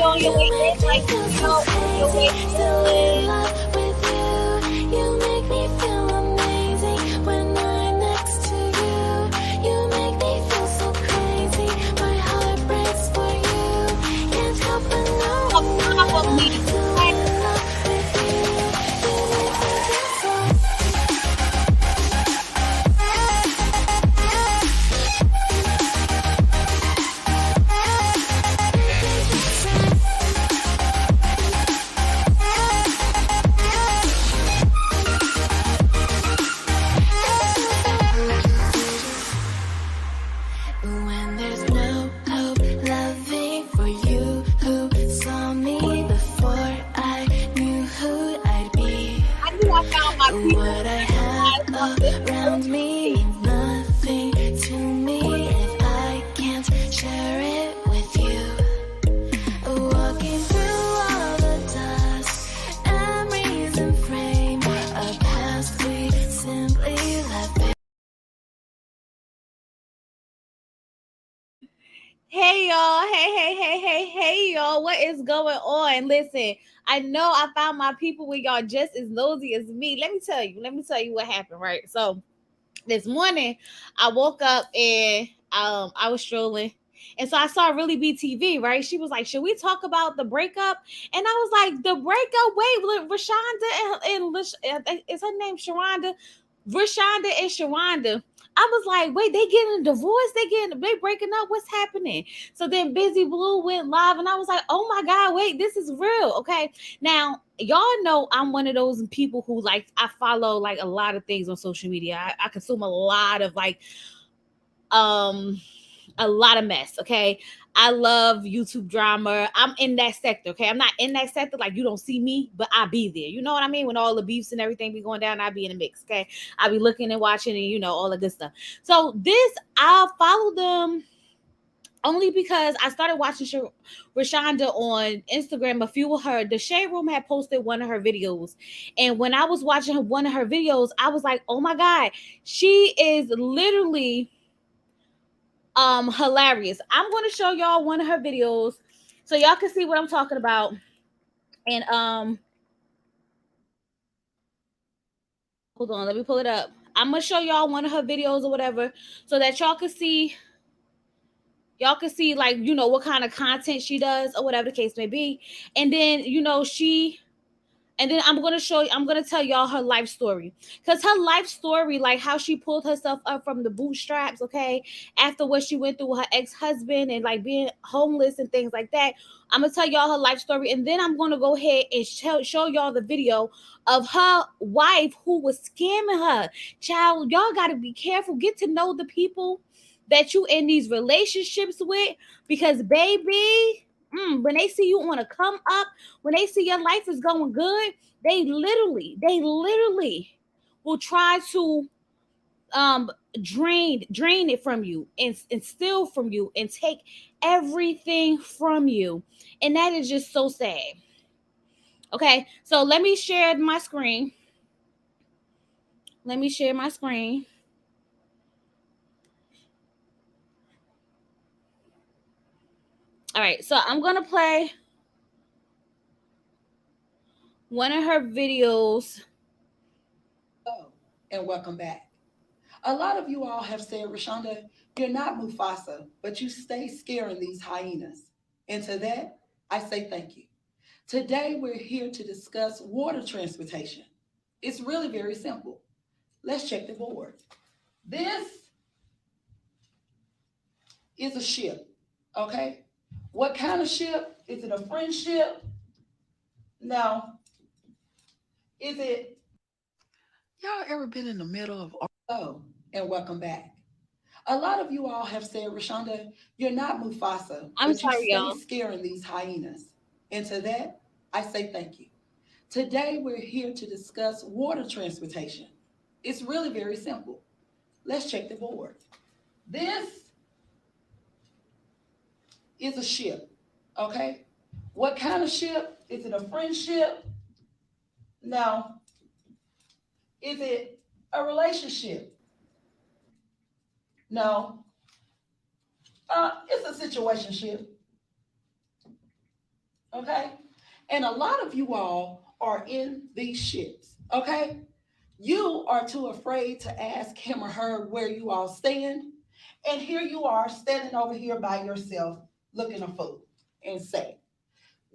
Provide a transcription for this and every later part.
on your way in, like, on your way in. On top of me. When there's no hope, loving for you who saw me before I knew who I'd be. I knew I found my people. What I have around me means nothing to me if I can't share it with you. Walking through all the dust, memories and frame, a past we simply left behind. Hey y'all, hey y'all, what is going on? Listen, I know I found my people when y'all just as nosy as me. Let me tell you what happened, right? So this morning I woke up and I was strolling. And so I saw Really BTV, right? She was like, should we talk about the breakup? And I was like, the breakup? Wait, RaeShanda and is her name Sharonda? RaeShanda and Sharonda. I was like, wait, they getting a divorce? They breaking up? What's happening? So then Busy Blue went live, and I was like, oh my God, wait, this is real. Okay. Now, y'all know I'm one of those people who like I follow like a lot of things on social media. I consume a lot of like a lot of mess. Okay. I love YouTube drama. I'm in that sector. Okay. I'm not in that sector. Like you don't see me, but I be there. You know what I mean? When all the beefs and everything be going down, I be in the mix. Okay. I be looking and watching and all the good stuff. So I'll follow them only because I started watching RaeShanda on Instagram. A few of her, the Shade Room had posted one of her videos. And when I was watching one of her videos, I was like, oh my God, she is literally hilarious. I'm going to show y'all one of her videos so y'all can see what I'm talking about. And hold on, let me pull it up. I'm going to show y'all one of her videos or whatever so that y'all can see like what kind of content she does or whatever the case may be. And then I'm going to tell y'all her life story. Because her life story, like how she pulled herself up from the bootstraps, okay, after what she went through with her ex-husband and like being homeless and things like that. I'm going to tell y'all her life story. And then I'm going to go ahead and show y'all the video of her wife who was scamming her. Child, y'all got to be careful. Get to know the people that you in these relationships with. Because, baby, when they see you on a come up, when they see your life is going good, they literally will try to drain it from you and steal from you and take everything from you. And that is just so sad. Okay, so let me share my screen. All right, so I'm gonna play one of her videos. Oh, and welcome back. A lot of you all have said, RaeShanda, you're not Mufasa, but you stay scaring these hyenas. And to that, I say thank you. Today, we're here to discuss water transportation. It's really very simple. Let's check the board. This is a ship, okay? What kind of ship? Is it a friendship? No. Is it? Y'all ever been in the middle of? Oh, and welcome back. A lot of you all have said, RaeShanda, you're not Mufasa, I'm but you sorry, stay y'all. scaring these hyenas. And to that, I say thank you. Today, we're here to discuss water transportation. It's really very simple. Let's check the board. This is a ship, okay? What kind of ship? Is it a friendship? No. Is it a relationship? No. It's a situationship. Okay? And a lot of you all are in these ships. Okay? You are too afraid to ask him or her where you all stand. And here you are standing over here by yourself looking a fool and sad.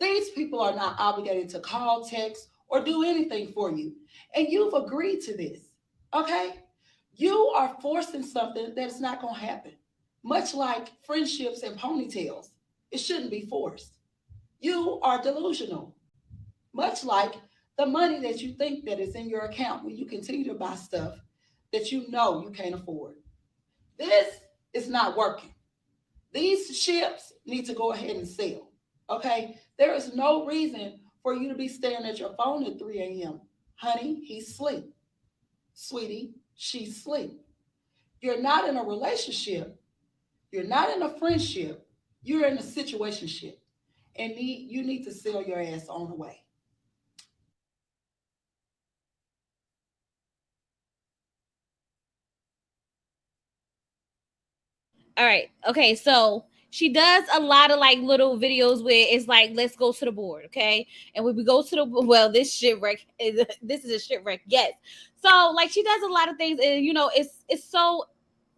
These people are not obligated to call, text, or do anything for you. And you've agreed to this. Okay? You are forcing something that's not going to happen. Much like friendships and ponytails, it shouldn't be forced. You are delusional. Much like the money that you think that is in your account when you continue to buy stuff that you know you can't afford. This is not working. These ships need to go ahead and sail. Okay? There is no reason for you to be staring at your phone at 3 a.m. Honey, he's asleep. Sweetie, she's asleep. You're not in a relationship. You're not in a friendship. You're in a situationship. And you need to sail your ass on the way. All right. Okay. So she does a lot of like little videos where it's like, let's go to the board. Okay. And when we go to the, well, this shipwreck, this is a shipwreck. Yes. So like she does a lot of things and, it's so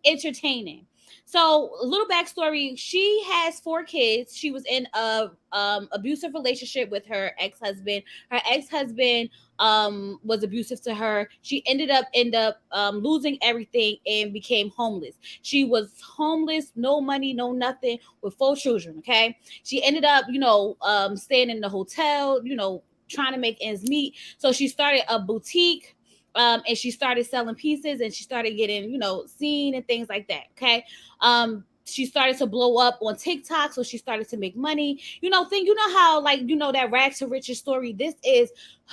entertaining. So, a little backstory: she has 4 kids. She was in a abusive relationship with her ex husband. Her ex husband was abusive to her. She ended up losing everything and became homeless. She was homeless, no money, no nothing, with 4 children. Okay, she ended up staying in the hotel. Trying to make ends meet. So she started a boutique, and she started selling pieces and she started getting, seen and things like that. Okay. She started to blow up on TikTok, so she started to make money. How like that rag to riches story. This is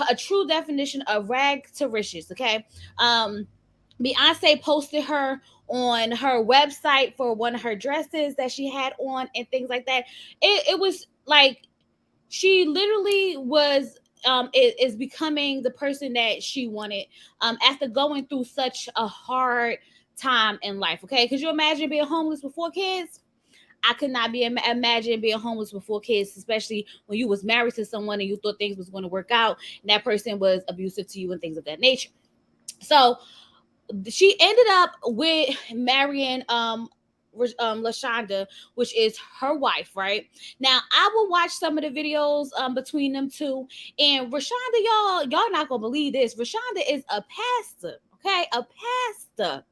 a true definition of rag to riches. Okay. Beyonce posted her on her website for one of her dresses that she had on and things like that. It was like she literally was is becoming the person that she wanted after going through such a hard time in life. Okay, could you imagine being homeless with 4 kids? I could not be imagine being homeless with 4 kids, especially when you was married to someone and you thought things was going to work out and that person was abusive to you and things of that nature. So she ended up with marrying RaeShanda, which is her wife, right? Now I will watch some of the videos between them two. And RaeShanda, y'all not gonna believe this. RaeShanda is a pastor, okay? A pastor.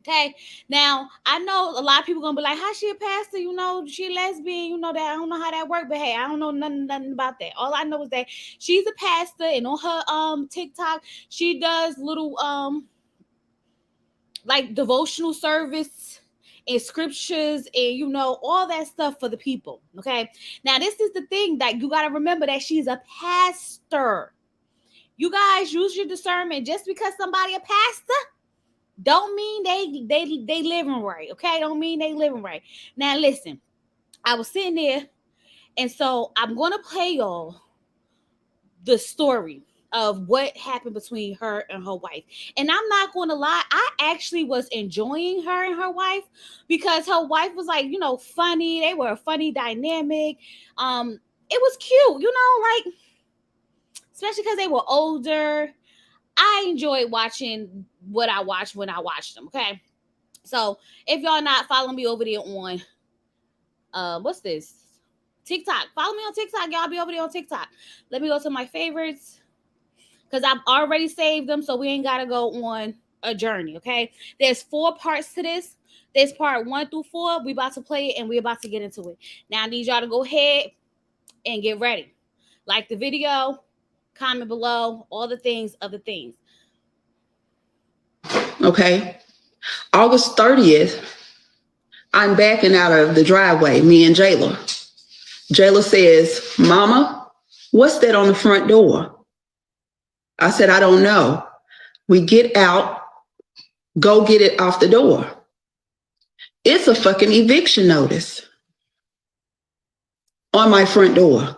Okay. Now I know a lot of people gonna be like, "How she a pastor? She lesbian. That I don't know how that works." But hey, I don't know nothing about that. All I know is that she's a pastor, and on her TikTok, she does little like devotional service and scriptures and all that stuff for the people. Okay, now this is the thing that you got to remember, that she's a pastor. You guys use your discernment. Just because somebody a pastor don't mean they living right. Okay, don't mean they living right. Now listen, I was sitting there, and so I'm gonna play y'all the story of what happened between her and her wife. And I'm not going to lie, I actually was enjoying her and her wife, because her wife was like, funny. They were a funny dynamic. It was cute, like, especially because they were older. I enjoyed watching what I watched when I watched them. Okay. So if y'all not following me over there on what's this? TikTok. Follow me on TikTok. Y'all be over there on TikTok. Let me go to my favorites, because I've already saved them, so we ain't gotta go on a journey. Okay, there's 4 parts to this. There's part 1 through 4. We about to play it and we about to get into it. Now I need y'all to go ahead and get ready. Like the video, comment below, all the things, other things. Okay. August 30th, I'm backing out of the driveway, me and Jayla. Jayla says, "Mama, what's that on the front door?" I said, "I don't know." We get out, go get it off the door. It's a fucking eviction notice on my front door.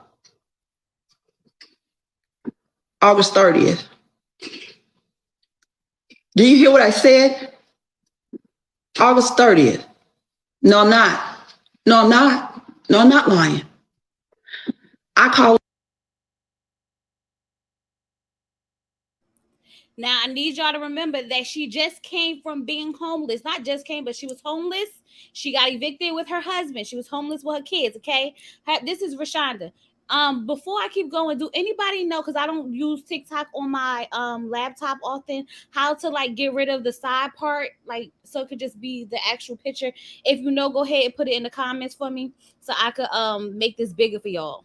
August 30th. Do you hear what I said? August 30th. No, I'm not. No, I'm not. No, I'm not lying. I call. Now I need y'all to remember that she just came from being homeless. Not just came, but she was homeless. She got evicted with her husband. She was homeless with her kids. Okay, this is RaeShanda. Before I keep going, do anybody know? Because I don't use TikTok on my laptop often. How to like get rid of the side part, like so it could just be the actual picture. If you know, go ahead and put it in the comments for me so I could make this bigger for y'all.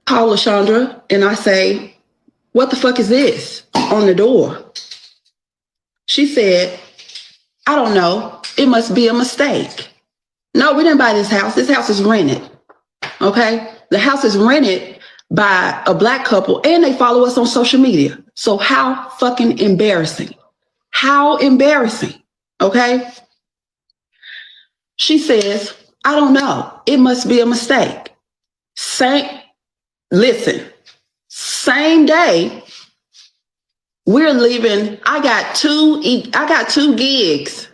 Call LaShondra and I say, "What the fuck is this on the door?" She said, "I don't know. It must be a mistake." No, we didn't buy this house. This house is rented. Okay? The house is rented by a black couple and they follow us on social media. So how fucking embarrassing. How embarrassing. Okay? She says, "I don't know. It must be a mistake." Same, listen, same day, we're leaving. I got two gigs.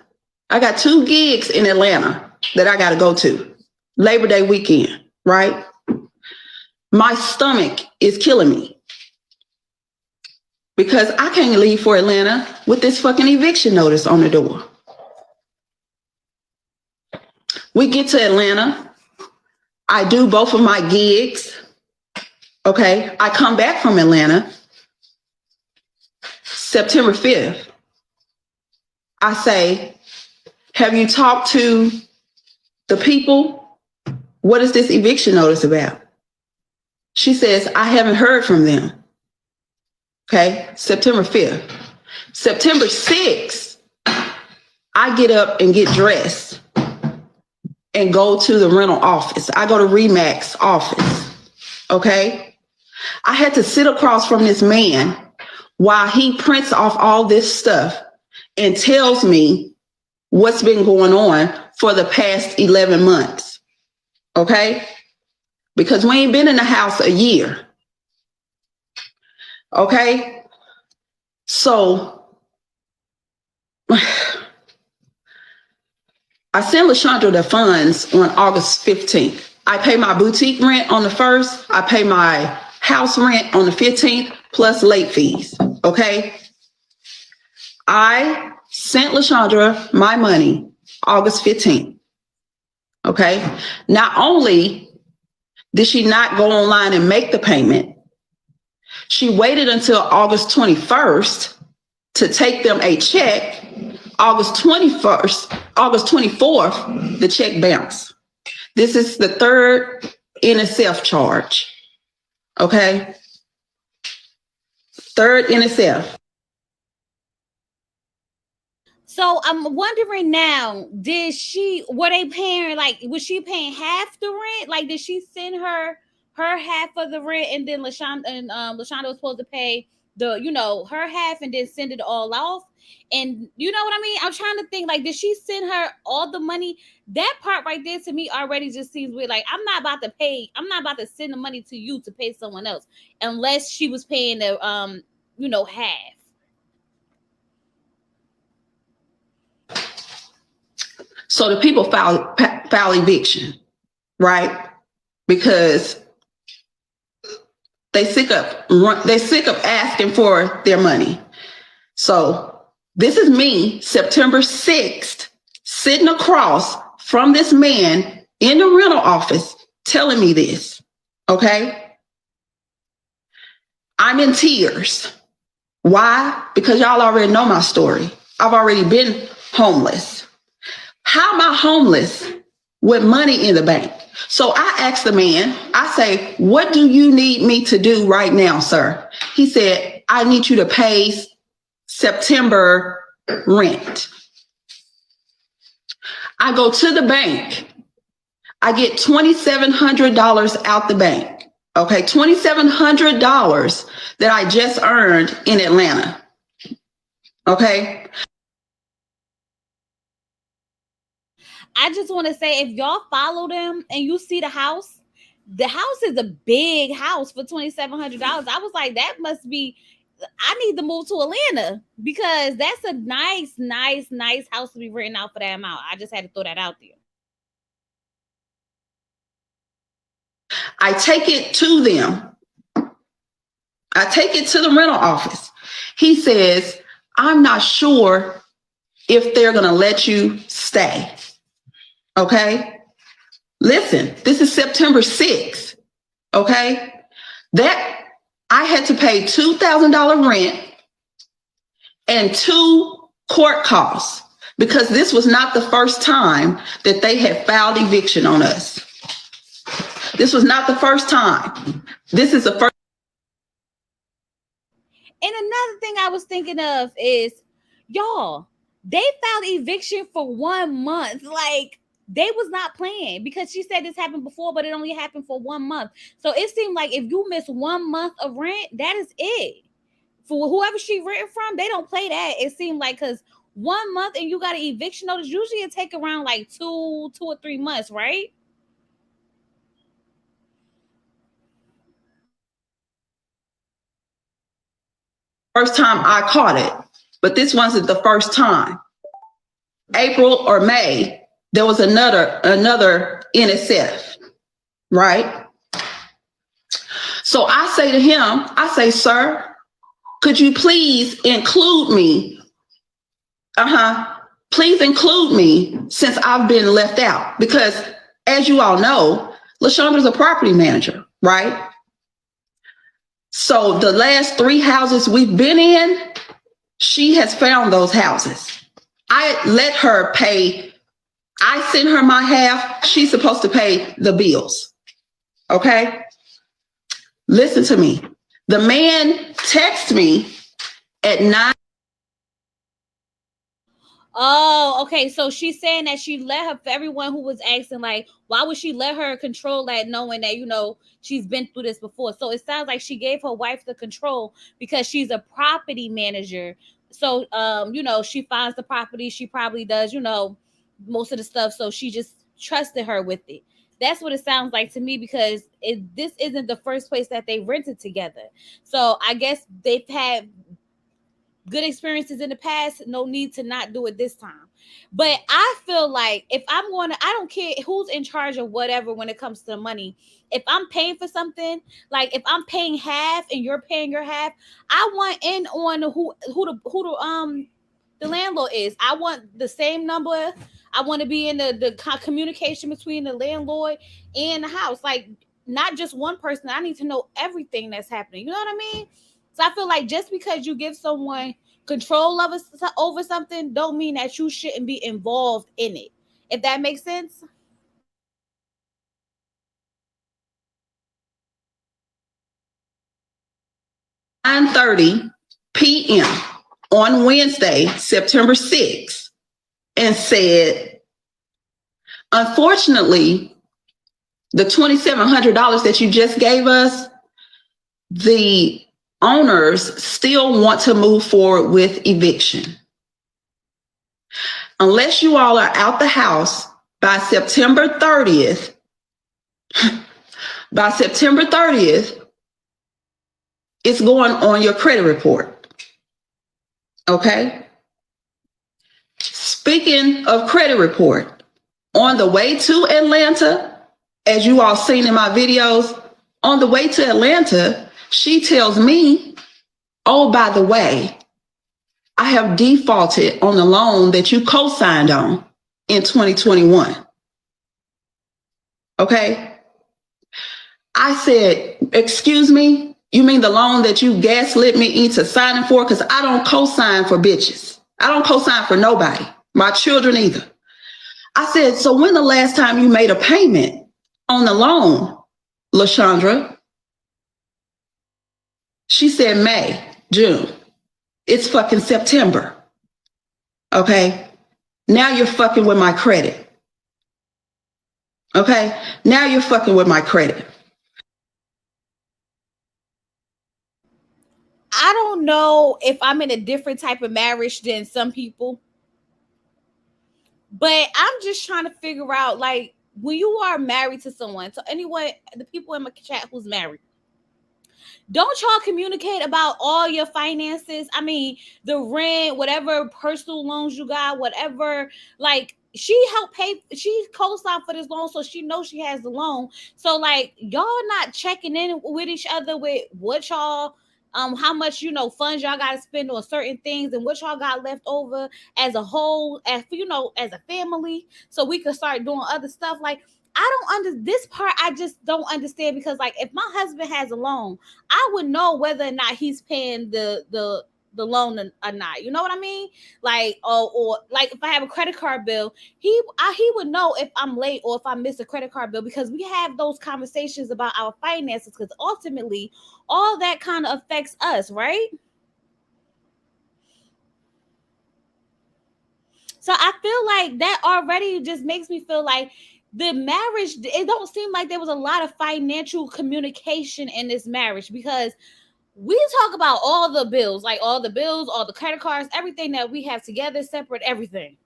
I got 2 gigs in Atlanta that I got to go to. Labor Day weekend, right? My stomach is killing me because I can't leave for Atlanta with this fucking eviction notice on the door. We get to Atlanta. I do both of my gigs. Okay. I come back from Atlanta September 5th. I say, "Have you talked to the people? What is this eviction notice about?" She says, "I haven't heard from them." Okay, September 5th. September 6th, I get up and get dressed and go to the rental office. I go to Remax office. Okay, I had to sit across from this man while he prints off all this stuff and tells me what's been going on for the past 11 months. Okay, because we ain't been in the house a year. Okay, so I send LaShondra the funds on August 15th. I pay my boutique rent on the 1st. I pay my house rent on the 15th, plus late fees. Okay, I sent LaShondra my money August 15th. Okay, not only did she not go online and make the payment, she waited until August 21st to take them a check. August 21st, August 24th, the check bounced. This is the third NSF charge. Okay? Third NSF. So I'm wondering now, were they paying, like, was she paying half the rent? Like, did she send her half of the rent and then LaShonda was supposed to pay her half and then send it all off? And you know what I mean? I'm trying to think, like, did she send her all the money? That part right there to me already just seems weird. Like, I'm not about to send the money to you to pay someone else unless she was paying the half. So the people file eviction, right? Because they sick of asking for their money. So this is me, September 6th, sitting across from this man in the rental office telling me this. Okay? I'm in tears. Why? Because y'all already know my story. I've already been homeless. How am I homeless with money in the bank? So I asked the man, I say, "What do you need me to do right now, sir?" He said, "I need you to pay September rent." I go to the bank. I get $2,700 out the bank. Okay, $2,700 that I just earned in Atlanta. Okay. I just want to say, if y'all follow them and you see the house is a big house for $2,700. I was like, that must be. I need to move to Atlanta because that's a nice house to be renting out for that amount. I just had to throw that out there. I take it to them. I take it to the rental office. He says, I'm not sure if they're going to let you stay. Okay. Listen, this is September 6th. Okay. That I had to pay $2,000 rent and 2 court costs because this was not the first time that they had filed eviction on us. This was not the first time. This is the first. And another thing I was thinking of is, y'all, they filed eviction for 1 month. Like, they was not playing because she said this happened before, but it only happened for 1 month. So it seemed like if you miss 1 month of rent, that is it. For whoever she rented from, they don't play that. It seemed like because 1 month and you got an eviction notice, usually it take around like 2 or 3 months, right? First time I caught it, but this wasn't the first time. April or May, there was another NSF, right? So I say to him, I say, sir, could you please include me? Please include me since I've been left out. Because as you all know, LaShanda's a property manager, right? So the last 3 houses we've been in, she has found those houses. I let her pay. I send her my half. She's supposed to pay the bills. Okay? Listen to me. The man texts me at 9. Oh, okay. So she's saying that she let her, for everyone who was asking, like, why would she let her control that, knowing that, she's been through this before? So it sounds like she gave her wife the control because she's a property manager. So, she finds the property. She probably does, most of the stuff. So she just trusted her with it. That's what it sounds like to me because this isn't the first place that they rented together. So I guess they've had good experiences in the past, no need to not do it this time. But I feel like if I'm going to, I don't care who's in charge of whatever when it comes to the money. If I'm paying for something, like if I'm paying half and you're paying your half, I want in on who the landlord is. I want the same number. I want to be in the communication between the landlord and the house. Like, not just one person. I need to know everything that's happening. You know what I mean? So I feel like just because you give someone control of over something, don't mean that you shouldn't be involved in it. If that makes sense. 9:30 p.m. on Wednesday, September 6th, and said, unfortunately, the $2,700 that you just gave us, the owners still want to move forward with eviction. Unless you all are out the house by September 30th, it's going on your credit report. Okay? Speaking of credit report, on the way to Atlanta, as you all seen in my videos, on the way to Atlanta, she tells me, oh, by the way, I have defaulted on the loan that you co-signed on in 2021. Okay? I said, excuse me, you mean the loan that you gaslit me into signing for? Because I don't co-sign for bitches. I don't co-sign for nobody, my children either. I said, so when the last time you made a payment on the loan, LaShanda? She said May, June. It's fucking September. Okay? Now you're fucking with my credit. Okay? Now you're fucking with my credit. I don't know if I'm in a different type of marriage than some people, but I'm just trying to figure out, like, when you are married to someone, so anyone, the people in my chat who's married, don't y'all communicate about all your finances? I mean, the rent, whatever personal loans you got, whatever, like, she helped pay, she co-signed for this loan, so she knows she has the loan. So like y'all not checking in with each other with what y'all how much funds y'all gotta spend on certain things and what y'all got left over as a whole, as as a family, so we could start doing other stuff. Like I don't under this part, I just don't understand, because like if my husband has a loan, I would know whether or not he's paying the loan or not. You know what I mean? Like, or like if I have a credit card bill, he would know if I'm late or if I miss a credit card bill, because we have those conversations about our finances, because ultimately all that kind of affects us, right? So I feel like that already just makes me feel like the marriage, it don't seem like there was a lot of financial communication in this marriage, because we talk about all the bills, like all the bills, all the credit cards, everything that we have together, separate, everything.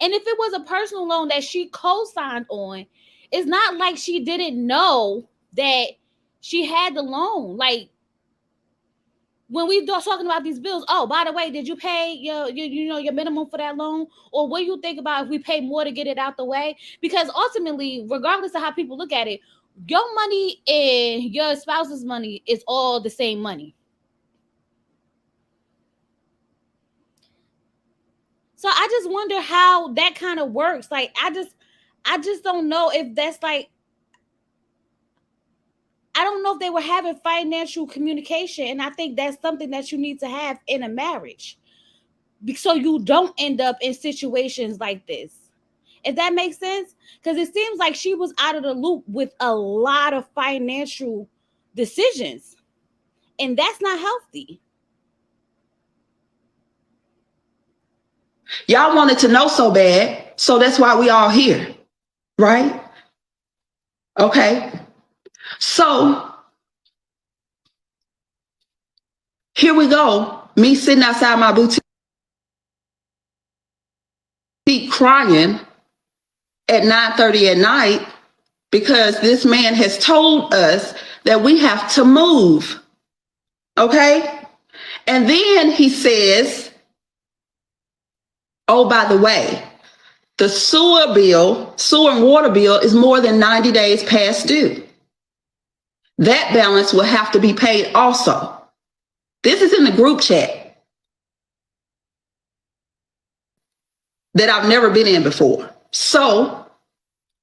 And if it was a personal loan that she co-signed on, it's not like she didn't know that she had the loan. Like when we start talking about these bills, oh, by the way, did you pay your minimum for that loan? Or what do you think about if we pay more to get it out the way? Because ultimately, regardless of how people look at it, your money and your spouse's money is all the same money. So I just wonder how that kind of works. Like I just don't know if that's like, I don't know if they were having financial communication, and I think that's something that you need to have in a marriage, so you don't end up in situations like this. If that makes sense, because it seems like she was out of the loop with a lot of financial decisions, and that's not healthy. Y'all wanted to know so bad, so that's why we all here, right? Okay. So here we go. Me sitting outside my boutique crying at 9:30 at night because this man has told us that we have to move. Okay? And then he says, oh, by the way, the sewer and water bill is more than 90 days past due. That balance will have to be paid also. This is in the group chat that I've never been in before. So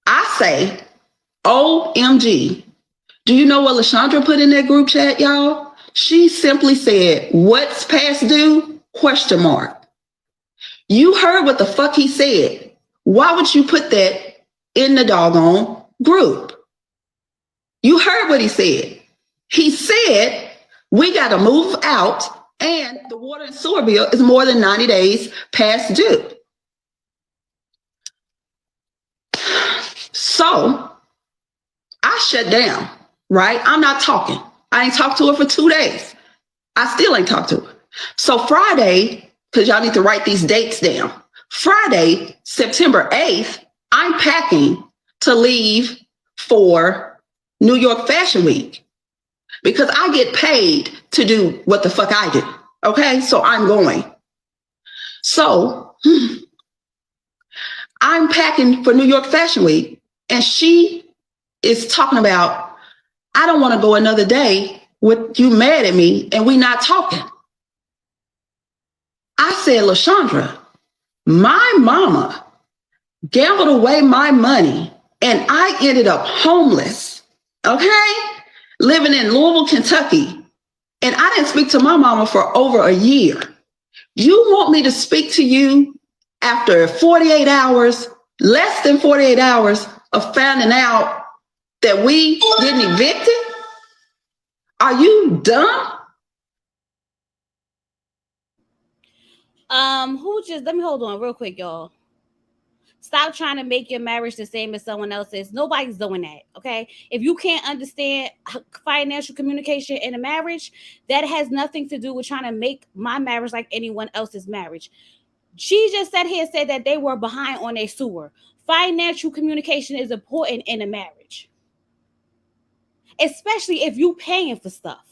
I say, OMG. Do you know what LaShondra put in that group chat, y'all? She simply said, what's past due? Question mark. You heard what the fuck he said. Why would you put that in the doggone group? You heard what he said. He said, we got to move out and the water and sewer bill is more than 90 days past due. So I shut down, right? I'm not talking. I ain't talked to her for 2 days. I still ain't talked to her. So Friday, because y'all need to write these dates down. Friday, September 8th, I'm packing to leave for New York Fashion Week because I get paid to do what the fuck I do. Okay, so I'm going. So I'm packing for New York Fashion Week, and she is talking about, I don't want to go another day with you mad at me and we not talking. I said, LaShondra, my mama gambled away my money and I ended up homeless, okay? Living in Louisville, Kentucky. And I didn't speak to my mama for over a year. You want me to speak to you after 48 hours, less than 48 hours of finding out that we getting evicted? Are you dumb? Who just, let me hold on real quick, y'all. Stop trying to make your marriage the same as someone else's. Nobody's doing that, okay? If you can't understand financial communication in a marriage, that has nothing to do with trying to make my marriage like anyone else's marriage. She just sat here and said that they were behind on their sewer. Financial communication is important in a marriage, especially if you paying for stuff.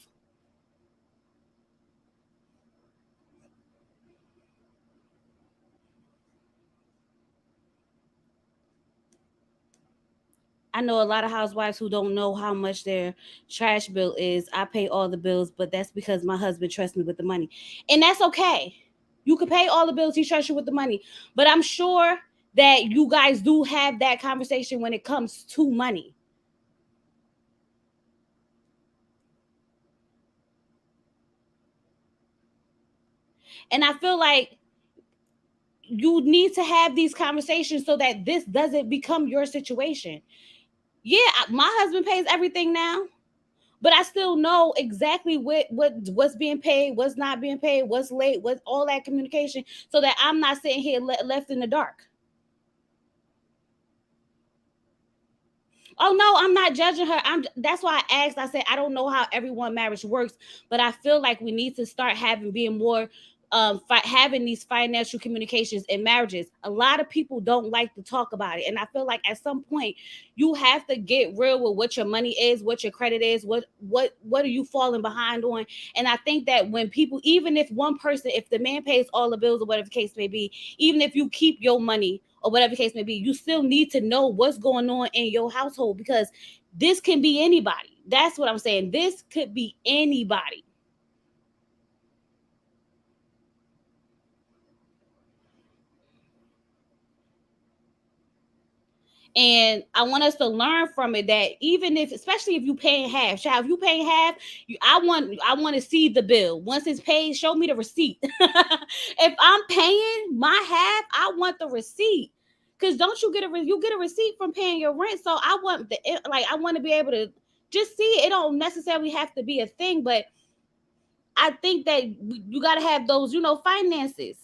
I know a lot of housewives who don't know how much their trash bill is. I pay all the bills, but that's because my husband trusts me with the money. And that's okay. You can pay all the bills, he trusts you with the money. But I'm sure that you guys do have that conversation when it comes to money. And I feel like you need to have these conversations so that this doesn't become your situation. Yeah, my husband pays everything now, but I still know exactly what's being paid, what's not being paid, what's late, what's all that communication, so that I'm not sitting here left in the dark. Oh no, I'm not judging her. That's why I asked. I said I don't know how everyone marriage works, but I feel like we need to start being more having these financial communications in marriages. A lot of people don't like to talk about it, and I feel like at some point you have to get real with what your money is, what your credit is, what are you falling behind on. And I think that when people, even if one person, if the man pays all the bills or whatever the case may be, even if you keep your money or whatever the case may be, you still need to know what's going on in your household, because this can be anybody. That's what I'm saying. This could be anybody. And I want us to learn from it that even if, especially if you paying half, child, if you paying half, I want to see the bill. Once it's paid, show me the receipt. If I'm paying my half, I want the receipt. Cause don't you get you get a receipt from paying your rent? So I want I want to be able to just see it. It don't necessarily have to be a thing, but I think that you got to have those, finances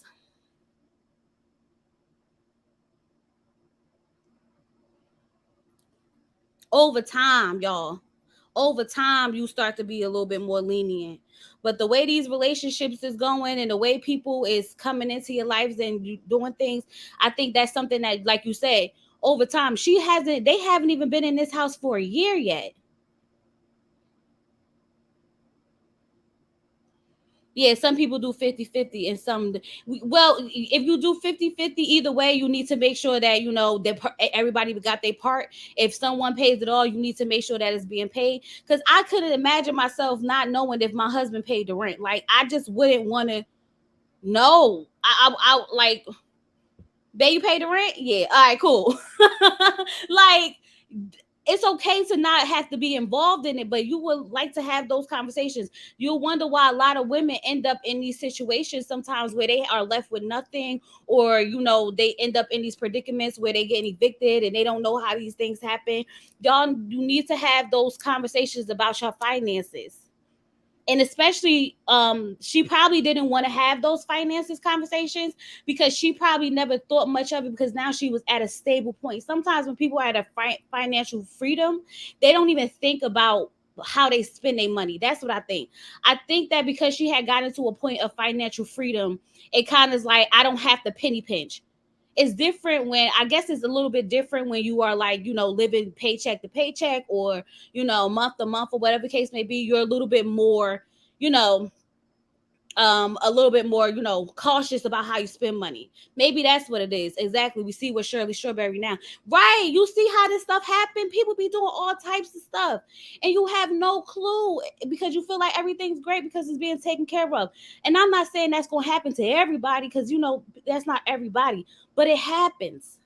over time, y'all. Over time you start to be a little bit more lenient. But the way these relationships is going and the way people is coming into your lives and you doing things, I think that's something that, like you said, over time, they haven't even been in this house for a year yet. Yeah, some people do 50-50, and some, well, if you do 50-50, either way, you need to make sure that, that everybody got their part. If someone pays it all, you need to make sure that it's being paid. Because I couldn't imagine myself not knowing if my husband paid the rent. Like, I just wouldn't want to know. I like, babe, you pay the rent? Yeah, all right, cool. Like, it's okay to not have to be involved in it, but you would like to have those conversations. You'll wonder why a lot of women end up in these situations sometimes where they are left with nothing, or they end up in these predicaments where they get evicted and they don't know how these things happen. Y'all, you need to have those conversations about your finances. And especially, she probably didn't want to have those finances conversations because she probably never thought much of it, because now she was at a stable point. Sometimes when people are at a financial freedom, they don't even think about how they spend their money. That's what I think. I think that because she had gotten to a point of financial freedom, it kind of is like, I don't have to penny pinch. It's different when, I guess it's a little bit different when you are like, living paycheck to paycheck, or, month to month, or whatever the case may be. You're a little bit more, you know, a little bit more, cautious about how you spend money. Maybe that's what it is. Exactly. We see with Shirley Strawberry now. Right. You see how this stuff happened? People be doing all types of stuff and you have no clue because you feel like everything's great because it's being taken care of. And I'm not saying that's going to happen to everybody, because, that's not everybody, but it happens.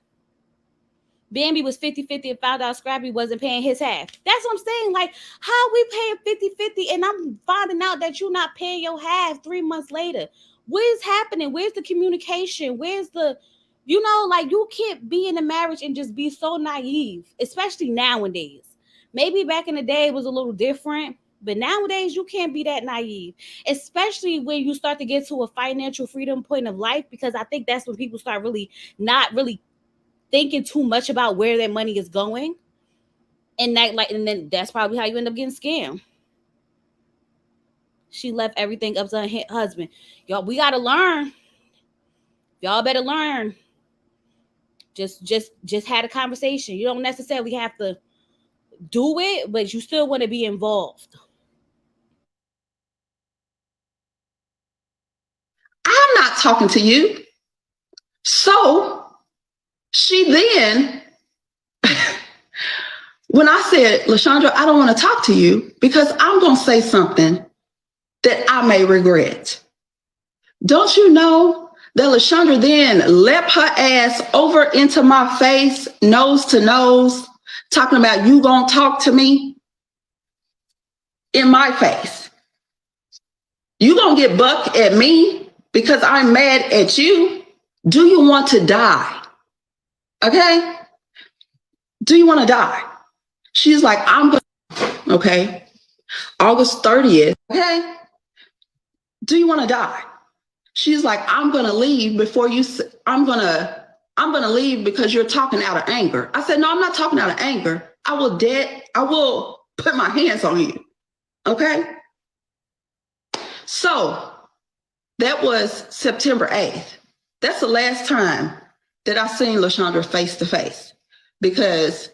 Bambi was 50-50 and found out Scrappy wasn't paying his half. That's what I'm saying. Like, how we paying 50-50 and I'm finding out that you're not paying your half 3 months later? What is happening? Where's the communication? Where's the, like, you can't be in a marriage and just be so naive, especially nowadays. Maybe back in the day it was a little different, but nowadays you can't be that naive, especially when you start to get to a financial freedom point of life, because I think that's when people start really not really thinking too much about where their money is going. And then that's probably how you end up getting scammed. She left everything up to her husband. Y'all, we gotta learn. Y'all better learn. Just had a conversation. You don't necessarily have to do it, but you still want to be involved. I'm not talking to you. So she then when I said, LaShondra, I don't want to talk to you because I'm going to say something that I may regret. Don't you know that LaShondra then leapt her ass over into my face, nose to nose, talking about you gonna talk to me in my face. You gonna get bucked at me because I'm mad at you? Do you want to die? Okay? Do you want to die? She's like, I'm gonna, okay, August 30th, okay? Do you want to die? She's like, I'm gonna leave before you. I'm gonna leave because you're talking out of anger. I said, no, I'm not talking out of anger. I will put my hands on you. Okay. So that was September 8th. That's the last time that I seen LaShondra face to face, because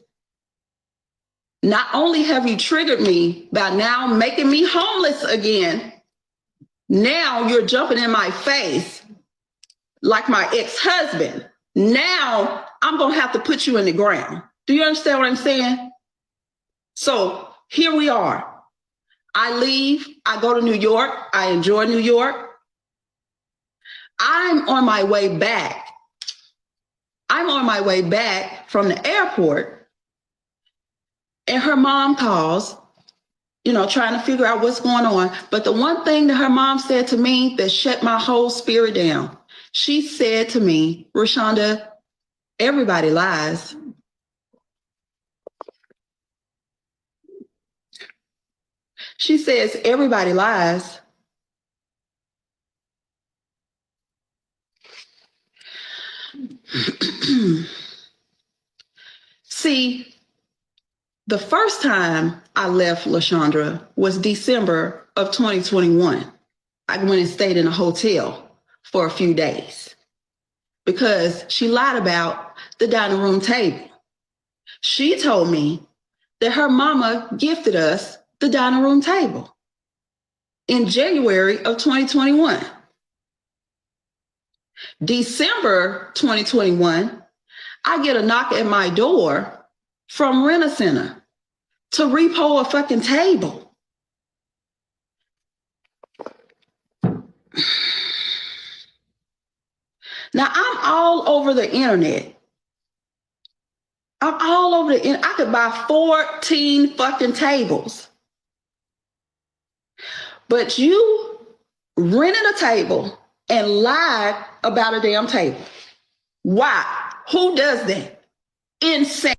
not only have you triggered me by now making me homeless again, now you're jumping in my face like my ex-husband. Now I'm going to have to put you in the ground. Do you understand what I'm saying? So here we are. I leave. I go to New York. I enjoy New York. I'm on my way back. I'm on my way back from the airport, and her mom calls, trying to figure out what's going on. But the one thing that her mom said to me that shut my whole spirit down, she said to me, RaeShanda, everybody lies. She says, everybody lies. See, the first time I left LaShondra was December of 2021. I went and stayed in a hotel for a few days because she lied about the dining room table. She told me that her mama gifted us the dining room table in January of 2021. December 2021, I get a knock at my door from Rent-A-Center to repo a fucking table. Now I'm all over the internet. I could buy 14 fucking tables. But you rented a table and lied about a damn table. Why? Who does that? Insane.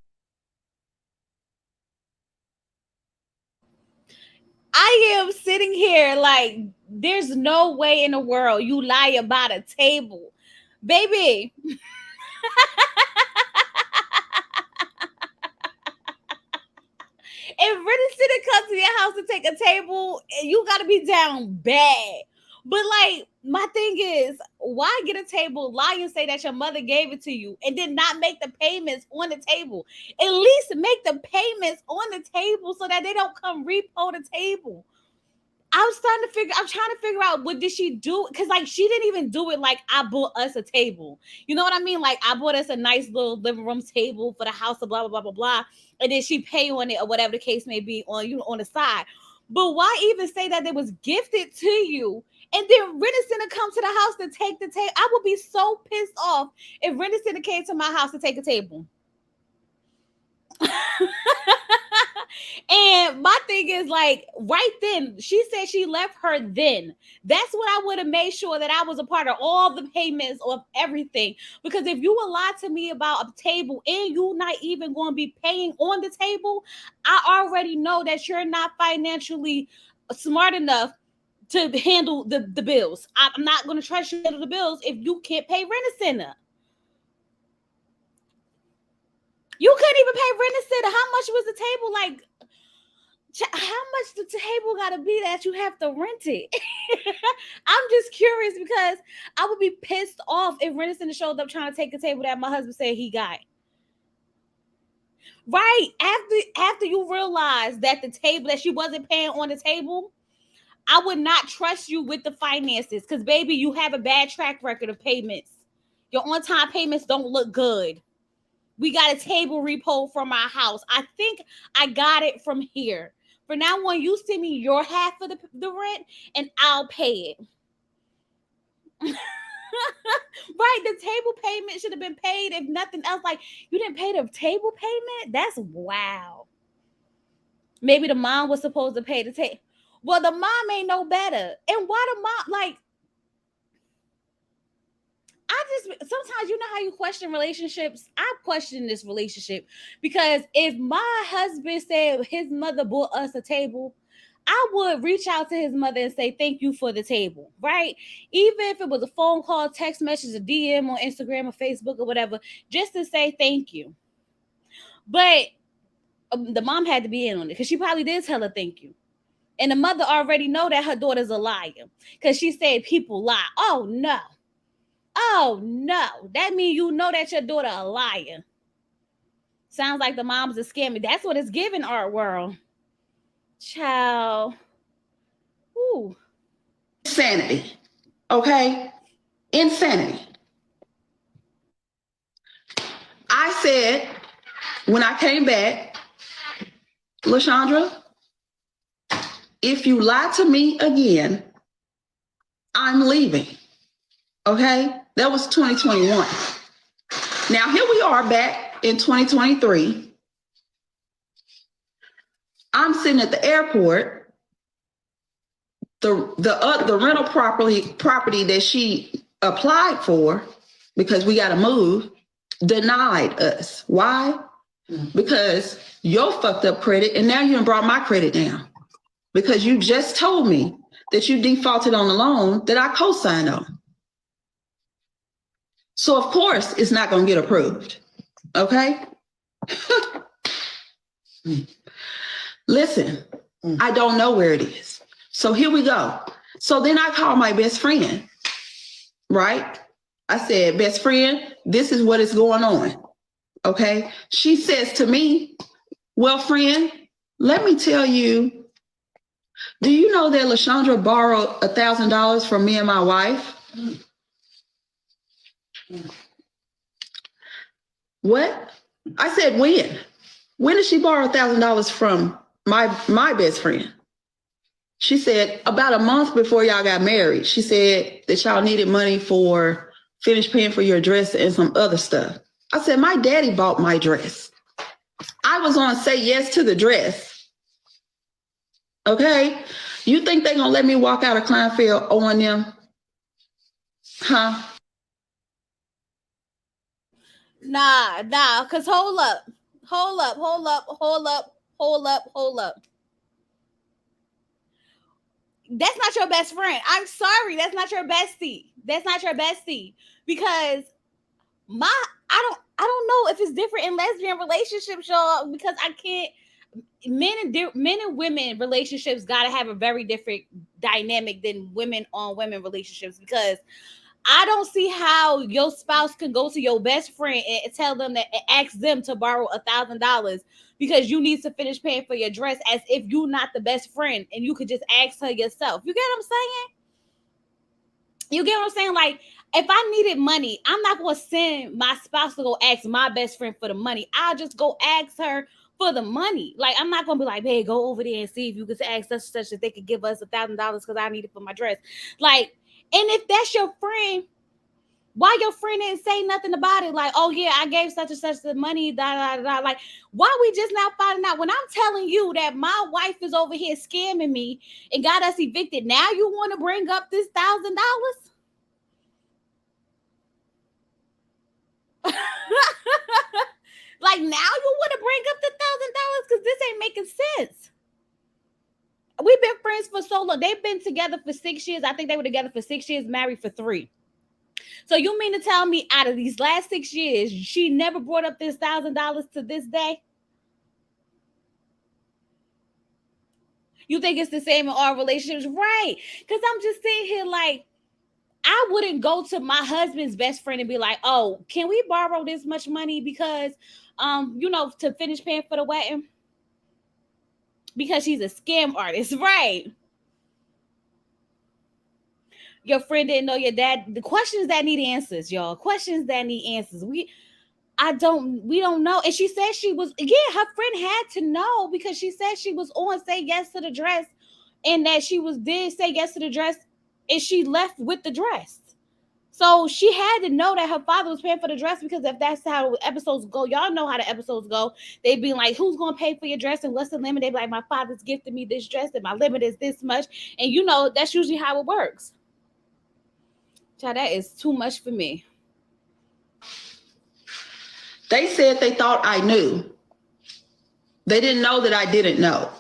I am sitting here like, there's no way in the world you lie about a table. Baby. If Rent-A-Center comes to your house to take a table, you got to be down bad. But like, my thing is, why get a table, lie and say that your mother gave it to you, and then not make the payments on the table? At least make the payments on the table so that they don't come repo the table. I'm trying to figure out, what did she do? Because like, she didn't even do it like I bought us a table. You know what I mean? Like, I bought us a nice little living room table for the house, blah blah blah blah blah, and then she pay on it or whatever the case may be on the side. But why even say that it was gifted to you, and then Rent-A-Center come to the house to take the table? I would be so pissed off if Rent-A-Center came to my house to take a table. And my thing is, like, right then, she said she left her then. That's what I would have made sure that I was a part of all the payments of everything. Because if you will lie to me about a table and you not even going to be paying on the table, I already know that you're not financially smart enough to handle the bills. I'm not going to trust you to handle the bills if you can't pay Rent-A-Center. You couldn't even pay Rent-A-Center. How much was the table? Like, how much the table gotta be that you have to rent it? I'm just curious because I would be pissed off if Rent-A-Center showed up trying to take a table that my husband said he got. Right after you realize that the table that she wasn't paying on the table, I would not trust you with the finances, because baby, you have a bad track record of payments. Your on-time payments don't look good. We got a table repo from our house. I think I got it from here. For now on, you send me your half of the rent and I'll pay it. Right, the table payment should have been paid if nothing else. Like, you didn't pay the table payment? That's wow. Maybe the mom was supposed to pay the table. Well, the mom ain't no better. And why the mom, like, I just, sometimes, you know how you question relationships? I question this relationship because if my husband said his mother bought us a table, I would reach out to his mother and say, thank you for the table, right? Even if it was a phone call, text message, a DM on Instagram or Facebook or whatever, just to say thank you. But the mom had to be in on it because she probably did tell her thank you. And the mother already know that her daughter's a liar because she said people lie. Oh, no. Oh, no. That means you know that your daughter a liar. Sounds like the mom's a scammer. That's what it's giving, art world. Child. Ooh. Insanity. Okay? Insanity. I said when I came back, LaShanda, if you lie to me again, I'm leaving. Okay? That was 2021. Now, here we are back in 2023. I'm sitting at the airport. The rental property that she applied for, because we got to move, denied us. Why? Because your fucked up credit, and now you done brought my credit down. Because you just told me that you defaulted on the loan that I co-signed on. So of course it's not going to get approved. Okay? Listen, I don't know where it is. So here we go. So then I called my best friend, right? I said, best friend, this is what is going on. Okay? She says to me, well, friend, let me tell you, do you know that LaShanda borrowed $1,000 from me and my wife? What? I said, when? When did she borrow $1,000 from my best friend? She said, about a month before y'all got married. She said that y'all needed money for finish paying for your dress and some other stuff. I said, my daddy bought my dress. I was on say yes to the dress. Okay? You think they're going to let me walk out of Kleinfeld owing them? Huh? Nah, because hold up. That's not your best friend. I'm sorry, that's not your bestie. Because I don't know if it's different in lesbian relationships, y'all, because I can't. Men and women relationships got to have a very different dynamic than women on women relationships, because I don't see how your spouse can go to your best friend and tell them that, and ask them to borrow $1,000 because you need to finish paying for your dress, as if you're not the best friend and you could just ask her yourself. You get what I'm saying? Like, if I needed money, I'm not going to send my spouse to go ask my best friend for the money. I'll just go ask her for the money. Like, I'm not going to be like, hey, go over there and see if you could ask such and such if they could give us $1,000 because I need it for my dress. Like, and if that's your friend, why your friend didn't say nothing about it? Like, oh yeah, I gave such and such the money, da da da. Like, why we just now finding out when I'm telling you that my wife is over here scamming me and got us evicted? Now you want to bring up this $1,000? Like, now you want to bring up the $1,000 because this ain't making sense. We've been friends for so long. They've been together for 6 years. I think they were together for 6 years, married for 3. So you mean to tell me out of these last 6 years, she never brought up this $1,000 to this day? You think it's the same in our relationships? Right. Because I'm just sitting here like, I wouldn't go to my husband's best friend and be like, oh, can we borrow this much money because, to finish paying for the wedding? Because she's a scam artist, right? Your friend didn't know your dad. The questions that need answers, y'all. Questions that need answers. we don't know. And she said she was, yeah, her friend had to know because she said she was on Say Yes to the Dress and that she did say yes to the dress and she left with the dress. So she had to know that her father was paying for the dress because if that's how episodes go, y'all know how the episodes go. They be like, who's going to pay for your dress and what's the limit? They be like, my father's gifted me this dress and my limit is this much. And you know, that's usually how it works. Child, that is too much for me. They said they thought I knew. They didn't know that I didn't know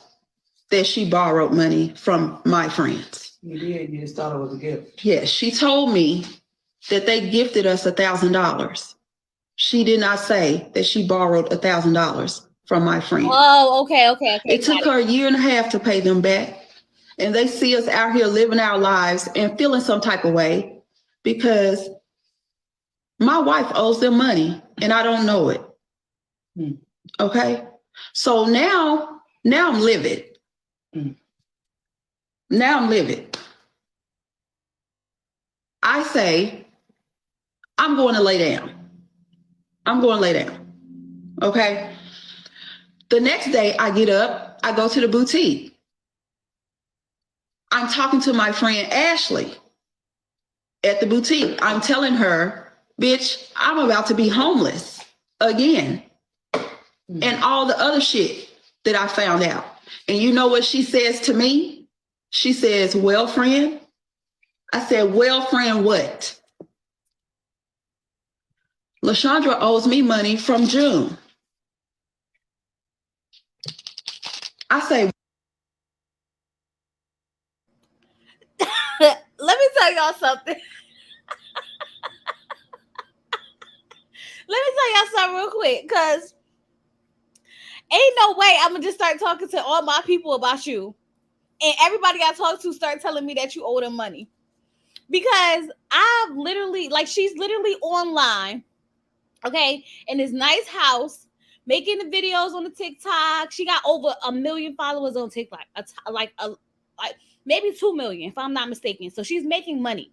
that she borrowed money from my friends. You did. You just thought it was a gift. Yes, she told me that they gifted us $1,000. She did not say that she borrowed $1,000 from my friend. Oh, okay. It took her a year and a half to pay them back. And they see us out here living our lives and feeling some type of way because my wife owes them money and I don't know it. Okay? So now I'm livid. Now I'm livid. I say, I'm going to lay down. I'm going to lay down. Okay? The next day I get up, I go to the boutique. I'm talking to my friend Ashley at the boutique. I'm telling her, bitch, I'm about to be homeless again. And all the other shit that I found out. And you know what she says to me? She says, well, friend. I said, well, friend, what? LaShanda owes me money from June. I say, Let me tell y'all something. Let me tell y'all something real quick, because ain't no way I'm going to just start talking to all my people about you. And everybody I talk to start telling me that you owe them money. Because I've literally, like, she's literally online, okay, in this nice house, making the videos on the TikTok. She got over 1 million followers on TikTok, like maybe 2 million, if I'm not mistaken. So she's making money.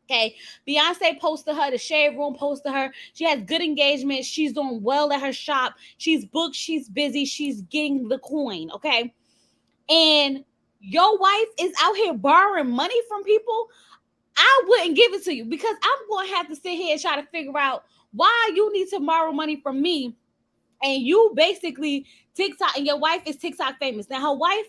Okay, Beyonce posted her, the Shade Room posted her. She has good engagement. She's doing well at her shop. She's booked. She's busy. She's getting the coin. Okay, and your wife is out here borrowing money from people. I wouldn't give it to you because I'm going to have to sit here and try to figure out why you need to borrow money from me. And you basically TikTok, and your wife is TikTok famous. Now, her wife,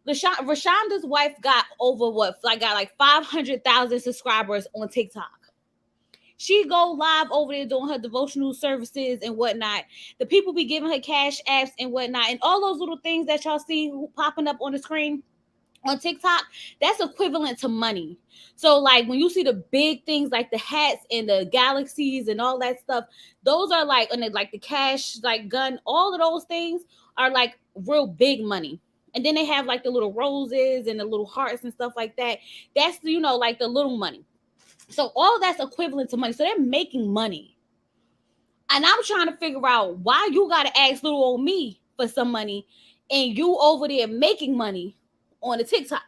RaeShanda's wife, got over got like 500,000 subscribers on TikTok. She go live over there doing her devotional services and whatnot. The people be giving her cash apps and whatnot. And all those little things that y'all see popping up on the screen on TikTok, that's equivalent to money. So like when you see the big things like the hats and the galaxies and all that stuff, those are like, and like the cash, like gun, all of those things are like real big money. And then they have like the little roses and the little hearts and stuff like that. That's, you know, like the little money. So all that's equivalent to money. So they're making money. And I'm trying to figure out why you got to ask little old me for some money and you over there making money on the TikTok.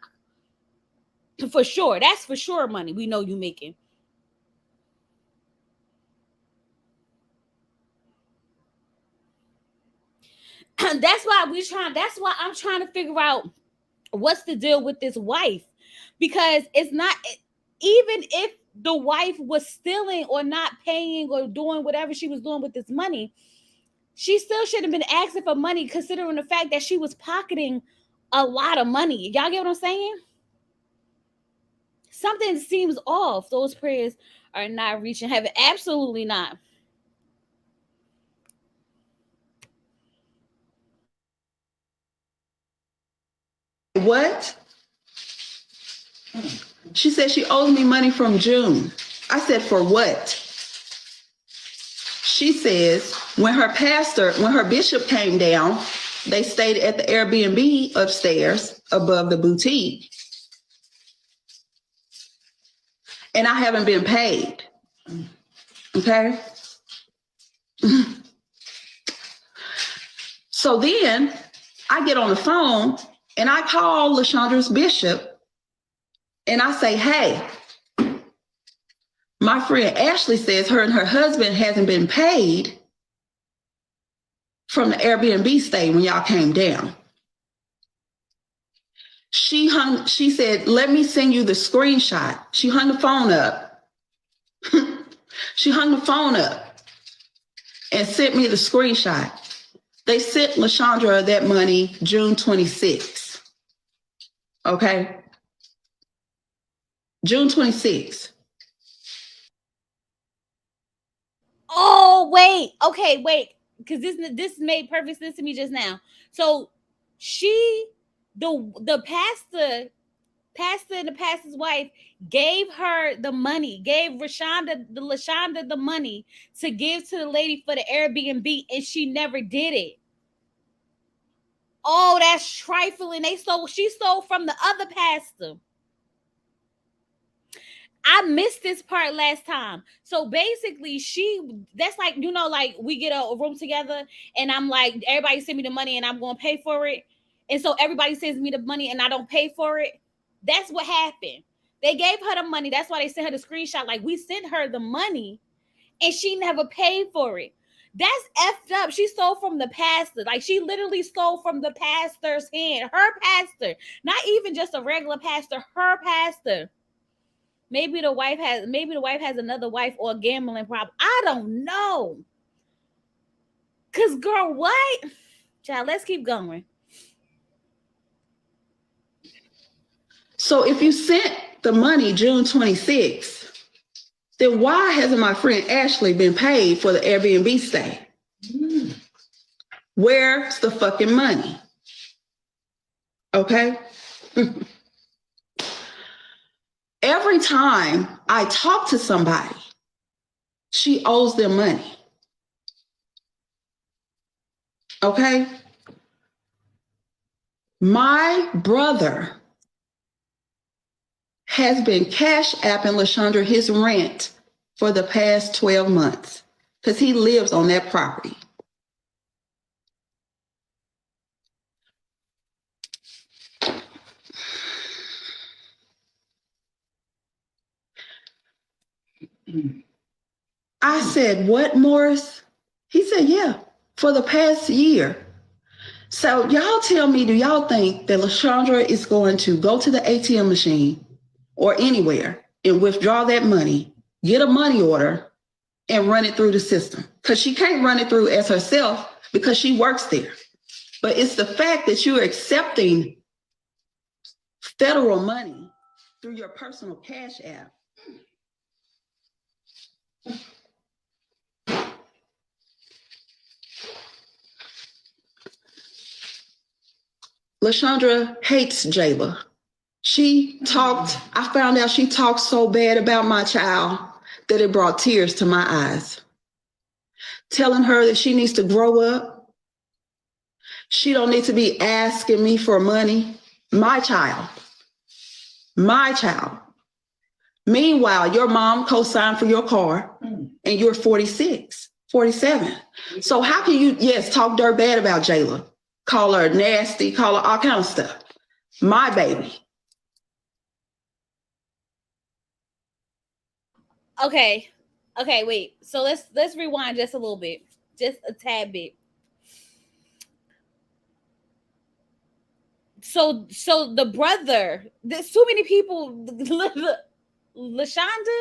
For sure. That's for sure money. We know you making. That's why I'm trying to figure out what's the deal with this wife. Because it's not, even if the wife was stealing or not paying or doing whatever she was doing with this money, she still should have been asking for money considering the fact that she was pocketing a lot of money. Y'all get what I'm saying? Something seems off. Those prayers are not reaching heaven. Absolutely not. what? She said she owes me money from June. I said, for what? She says when her bishop came down, they stayed at the Airbnb upstairs above the boutique. And I haven't been paid. Okay? So then I get on the phone and I call LaShanda's bishop and I say, hey, My friend Ashley says her and her husband hasn't been paid from the Airbnb stay when y'all came down. She said, let me send you the screenshot. She hung the phone up. She hung the phone up and sent me the screenshot. They sent LaShanda that money June 26th. Okay? June 26th. Oh, wait. Okay, wait. Because this made perfect sense to me just now. So the pastor and the pastor's wife gave her the money, gave LaShanda the money to give to the lady for the Airbnb, and she never did it. Oh, that's trifling. She stole from the other pastor. I missed this part last time. So basically, that's like, like we get a room together and I'm like, everybody send me the money and I'm going to pay for it. And so everybody sends me the money and I don't pay for it. That's what happened. They gave her the money. That's why they sent her the screenshot. Like, we sent her the money and she never paid for it. That's effed up. She stole from the pastor. Like, she literally stole from the pastor's hand. Her pastor. Not even just a regular pastor. Her pastor. Maybe the wife has another wife or a gambling problem. I don't know. Cause girl, what? Child, let's keep going. So if you sent the money June 26th, then why hasn't my friend Ashley been paid for the Airbnb stay? Where's the fucking money? Okay? Every time I talk to somebody, she owes them money. Okay? My brother has been cash apping LaShanda his rent for the past 12 months because he lives on that property. I said, what, Morris? He said, yeah, for the past year. So y'all tell me, do y'all think that LaShanda is going to go to the ATM machine or anywhere and withdraw that money, get a money order, and run it through the system? Because she can't run it through as herself because she works there. But it's the fact that you're accepting federal money through your personal cash app. LaShanda hates Jayla. I found out she talked so bad about my child that it brought tears to my eyes. Telling her that she needs to grow up. She don't need to be asking me for money. My child. Meanwhile, your mom co-signed for your car and you're 46, 47. So how can you, talk dirt bad about Jayla? Call her nasty, call her all kind of stuff. My baby. Okay, wait. So let's rewind just a little bit, just a tad bit. So the brother, there's too many people. LaShanda,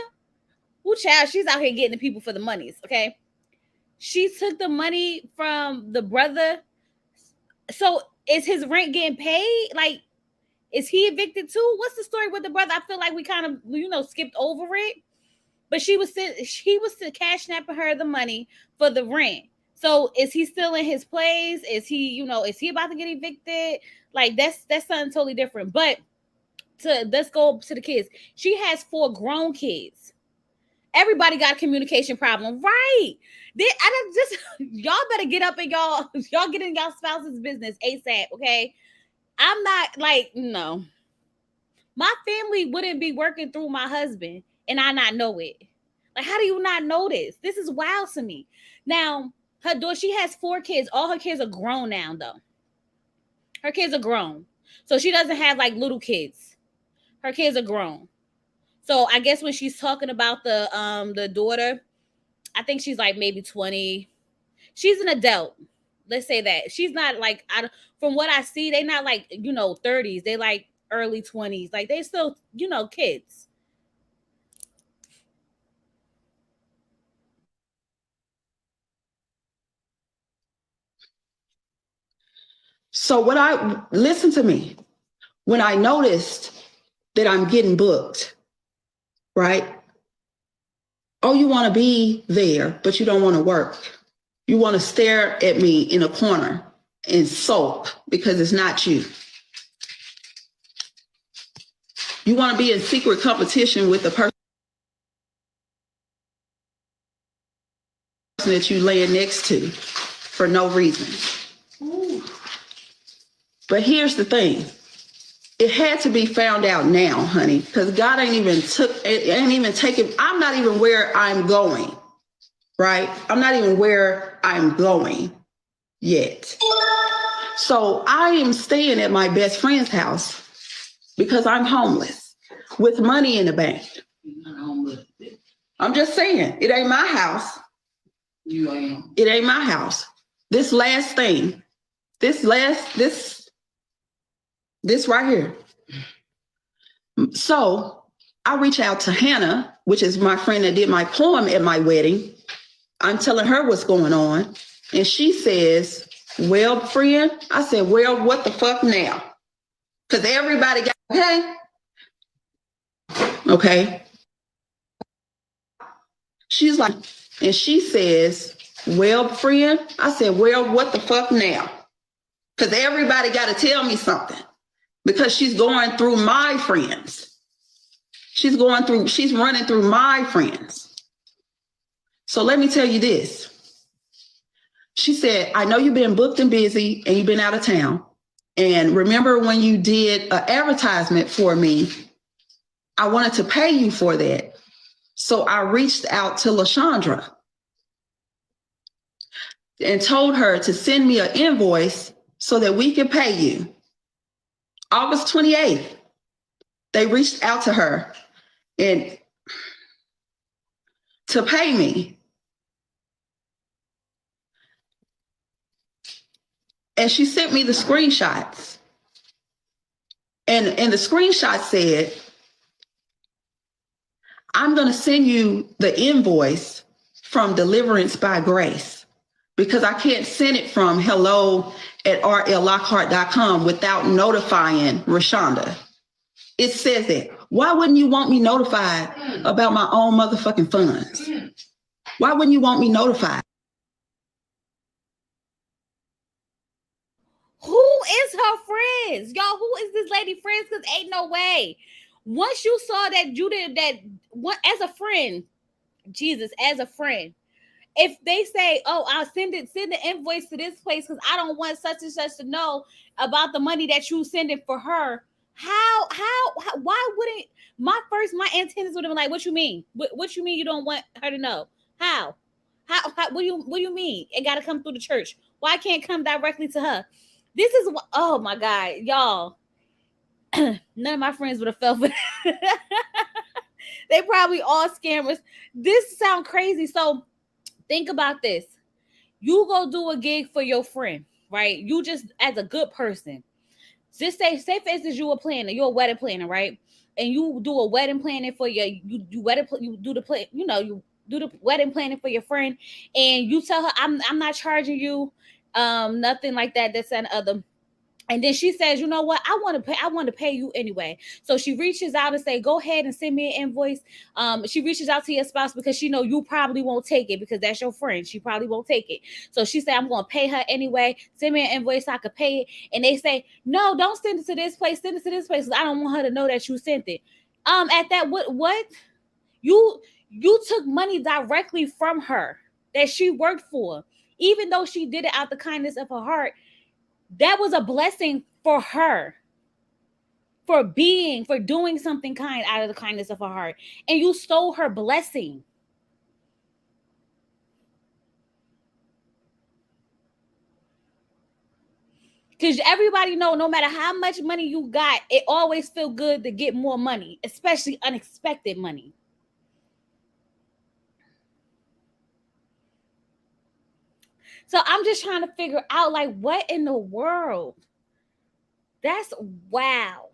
who child? She's out here getting the people for the monies. Okay, she took the money from the brother. So is his rent getting paid? Like, is he evicted too? What's the story with the brother? I feel like we kind of skipped over it. But he was cash snapping her the money for the rent. So is he still in his place? Is he about to get evicted? Like, that's something totally different. But let's go to the kids. She has 4 grown kids. Everybody got a communication problem, right? Y'all better get up and y'all get in y'all spouse's business ASAP, okay? I'm not like, no. My family wouldn't be working through my husband and I not know it. Like, how do you not know this? This is wild to me. Now, her daughter, she has 4 kids. All her kids are grown now, though. Her kids are grown. So she doesn't have like little kids. Her kids are grown. So I guess when she's talking about the daughter, I think she's like maybe 20. She's an adult. Let's say that. She's not like from what I see, they not like, 30s. They like early 20s. Like they still, kids. So when I listen to me, when I noticed that I'm getting booked, right? Oh, you want to be there, but you don't want to work. You want to stare at me in a corner and sulk because it's not you. You want to be in secret competition with the person that you laying next to for no reason. Ooh. But here's the thing. It had to be found out now, honey, because God ain't even taken, I'm not even where I'm going, right? I'm not even where I'm going yet. So I am staying at my best friend's house because I'm homeless with money in the bank. I'm just saying, it ain't my house. You ain't. It ain't my house. This last thing, this right here. So I reach out to Hannah, which is my friend that did my poem at my wedding. I'm telling her what's going on. And she says, well, friend, I said, well, what the fuck now? Because everybody got, okay. She's like, and she says, well, friend, I said, well, what the fuck now? Because everybody got to tell me something. Because she's going through my friends. She's running through my friends. So let me tell you this. She said, I know you've been booked and busy and you've been out of town. And remember when you did an advertisement for me, I wanted to pay you for that. So I reached out to LaShanda and told her to send me an invoice so that we could pay you. August 28th, they reached out to her and to pay me. And she sent me the screenshots. And the screenshot said, I'm going to send you the invoice from Deliverance by Grace because I can't send it from hello@rllockhart.com without notifying RaeShanda. It says that. Why wouldn't you want me notified about my own motherfucking funds? Why wouldn't you want me notified? Who is her friends? Y'all, who is this lady friends? Because ain't no way. Once you saw that you did that, what as a friend, Jesus, as a friend, if they say, oh, I'll send the invoice to this place because I don't want such and such to know about the money that you sending for her, how why wouldn't my antennas would have been like, what you mean? What you mean you don't want her to know? How what do you mean? It got to come through the church. Why can't it come directly to her? This is what, oh my God, y'all. None of my friends would have fell for that. They probably all scammers. This sound crazy. So think about this. You go do a gig for your friend, right? You just as a good person. Just say for instance, you're a wedding planner, right? And you do a wedding planning for you do the wedding planning for your friend, and you tell her, I'm not charging you nothing like that, this and other. And then she says, you know what? I want to pay you anyway. So she reaches out and say, go ahead and send me an invoice. She reaches out to your spouse because she know you probably won't take it because that's your friend. She probably won't take it. So she said, I'm going to pay her anyway. Send me an invoice so I could pay it. And they say, no, don't send it to this place. Send it to this place. I don't want her to know that you sent it. At that, what? You took money directly from her that she worked for, even though she did it out the kindness of her heart. That was a blessing for her, for doing something kind out of the kindness of her heart. And you stole her blessing. Because everybody know no matter how much money you got, it always feel good to get more money, especially unexpected money. So I'm just trying to figure out, like, what in the world? That's wow.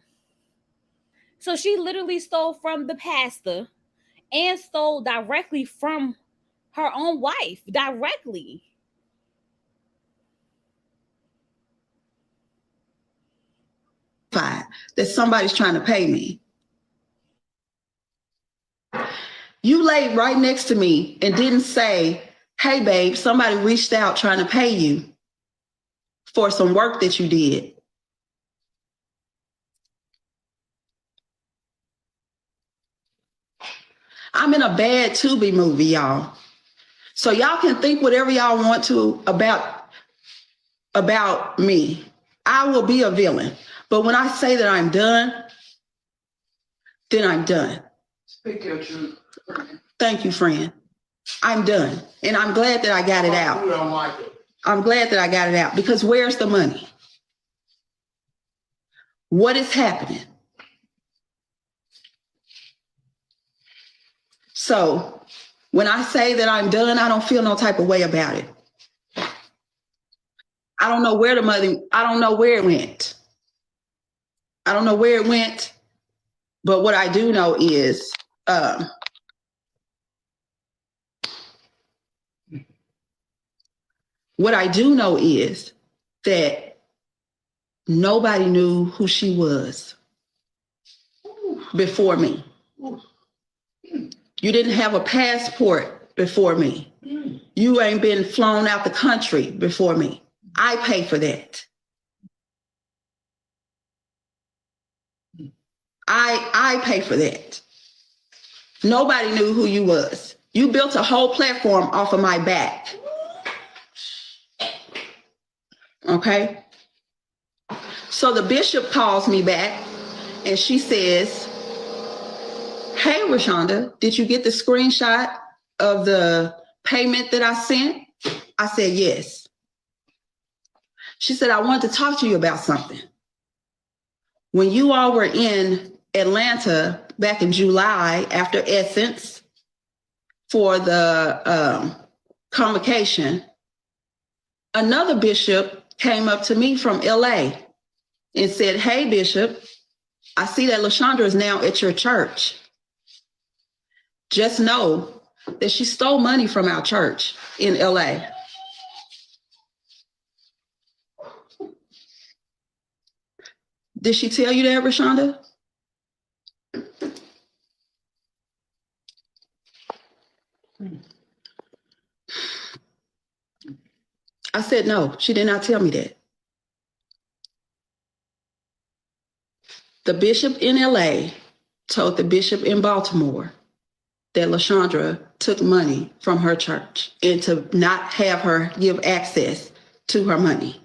So she literally stole from the pastor and stole directly from her own wife, directly. That somebody's trying to pay me. You laid right next to me and didn't say, hey, babe, somebody reached out trying to pay you for some work that you did. I'm in a bad Tubi movie, y'all. So y'all can think whatever y'all want to about me. I will be a villain. But when I say that I'm done, then I'm done. Speak your truth. Thank you, friend. I'm done. And I'm glad that I got it out. I'm glad that I got it out, because where's the money? What is happening? So when I say that I'm done, I don't feel no type of way about it. I don't know where the money, I don't know where it went. I don't know where it went, but what I do know is that nobody knew who she was before me. You didn't have a passport before me. You ain't been flown out the country before me. I pay for that. I pay for that. Nobody knew who you was. You built a whole platform off of my back. Okay? So the bishop calls me back and she says, hey, RaeShanda, did you get the screenshot of the payment that I sent? I said, yes. She said, I wanted to talk to you about something. When you all were in Atlanta back in July after Essence for the convocation, another bishop came up to me from LA and said, hey, Bishop, I see that LaShanda is now at your church. Just know that she stole money from our church in LA. Did she tell you that, RaeShanda? I said, no, she did not tell me that. The bishop in LA told the bishop in Baltimore that LaShanda took money from her church and to not have her give access to her money.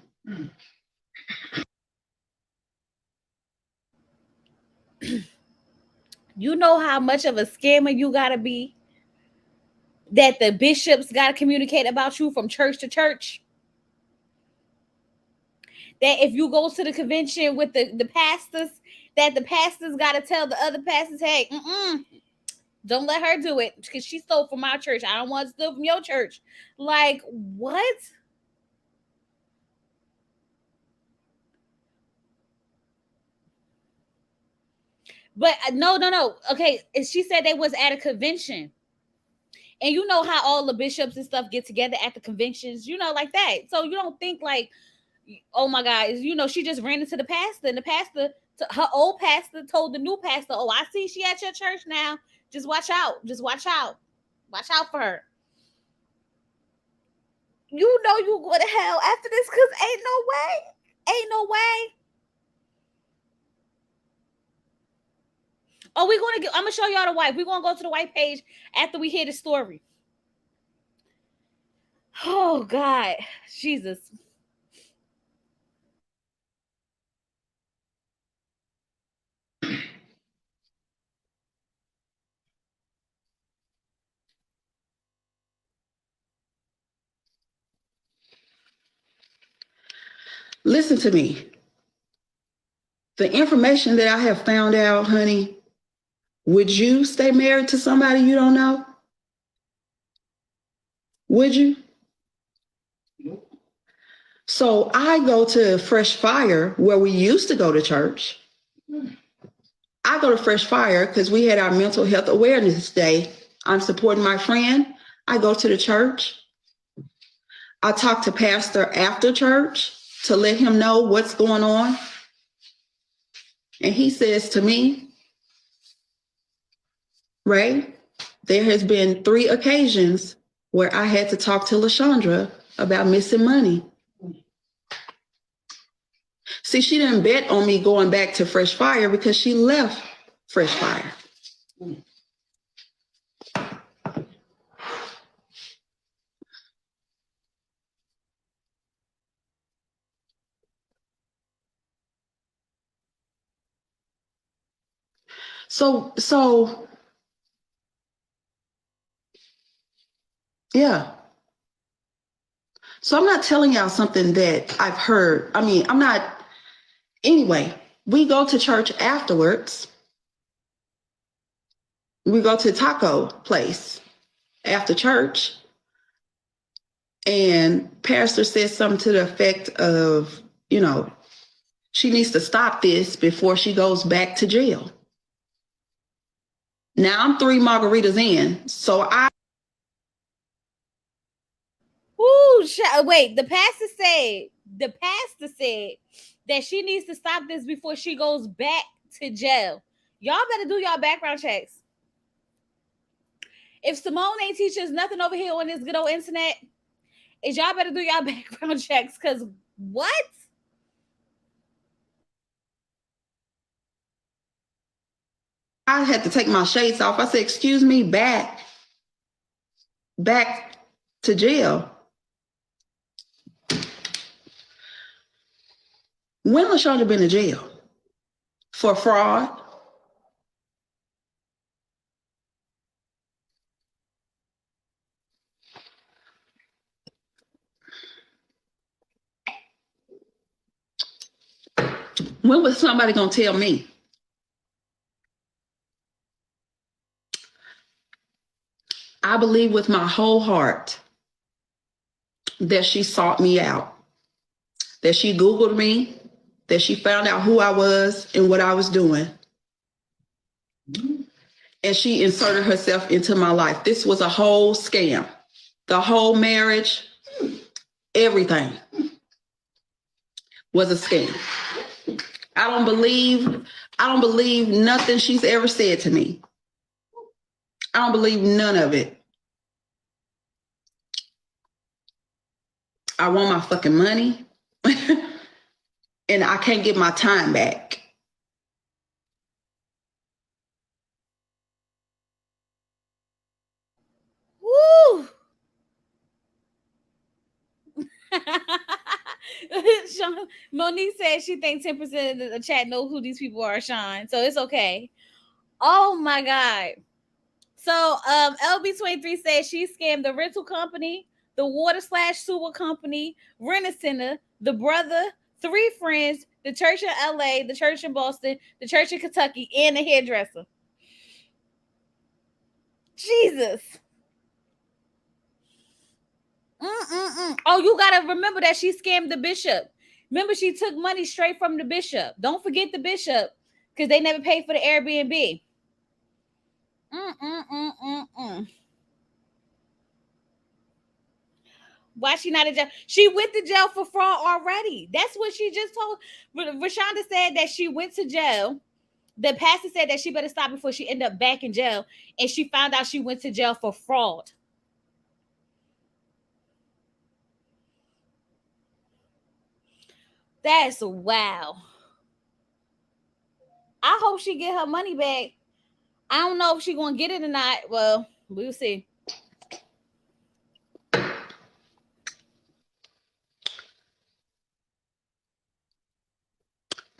You know how much of a scammer you gotta be that the bishops gotta communicate about you from church to church? That if you go to the convention with the pastors, that the pastors gotta tell the other pastors, hey, don't let her do it because she stole from my church. I don't want to steal from your church. Like, what? But no. Okay, she said they was at a convention. And you know how all the bishops and stuff get together at the conventions, like that. So you don't think like, oh my God, she just ran into the pastor, and the pastor, her old pastor, told the new pastor, oh, I see she at your church now. Just watch out. Just watch out. Watch out for her. You know you go to hell after this, because ain't no way. Ain't no way. Oh, I'm gonna show y'all the wife. We're gonna go to the white page after we hear the story. Oh God, Jesus. Listen to me. The information that I have found out, honey, would you stay married to somebody you don't know? Would you? So I go to Fresh Fire where we used to go to church. I go to Fresh Fire because we had our mental health awareness day. I'm supporting my friend. I go to the church. I talk to pastor after church to let him know what's going on. And he says to me, Ray, there has been 3 occasions where I had to talk to LaShanda about missing money. See, she didn't bet on me going back to Fresh Fire because she left Fresh Fire. So yeah. So I'm not telling y'all something that I've heard. I mean, I'm not. Anyway, we go to church afterwards. We go to taco place after church. And pastor says something to the effect of, you know, she needs to stop this before she goes back to jail. Now I'm 3 margaritas in, so Ooh, wait, the pastor said that she needs to stop this before she goes back to jail. Y'all better do y'all background checks. If Simone ain't teaching us nothing over here on this good old internet, is y'all better do y'all background checks, because what? I had to take my shades off. I said, excuse me, back to jail. When LaShanda been in jail? For fraud? When was somebody gonna tell me? I believe with my whole heart that she sought me out, that she Googled me, that she found out who I was and what I was doing. And she inserted herself into my life. This was a whole scam. The whole marriage, everything was a scam. I don't believe nothing she's ever said to me. I don't believe none of it. I want my fucking money and I can't get my time back. Woo! Monique said she thinks 10% of the chat know who these people are, Sean. So it's okay. Oh my God. So LB23 says she scammed the rental company, the water/sewer company, Rent-A-Center, the brother, 3 friends, the church in LA, the church in Boston, the church in Kentucky, and the hairdresser. Jesus. Oh, you gotta remember that she scammed the bishop. Remember, she took money straight from the bishop. Don't forget the bishop, because they never paid for the Airbnb. Why she not in jail? She went to jail for fraud already. That's what she just told. RaeShanda said that she went to jail. The pastor said that she better stop before she end up back in jail. And she found out she went to jail for fraud. That's wow. I hope she get her money back. I don't know if she's going to get it or not. Well, we'll see.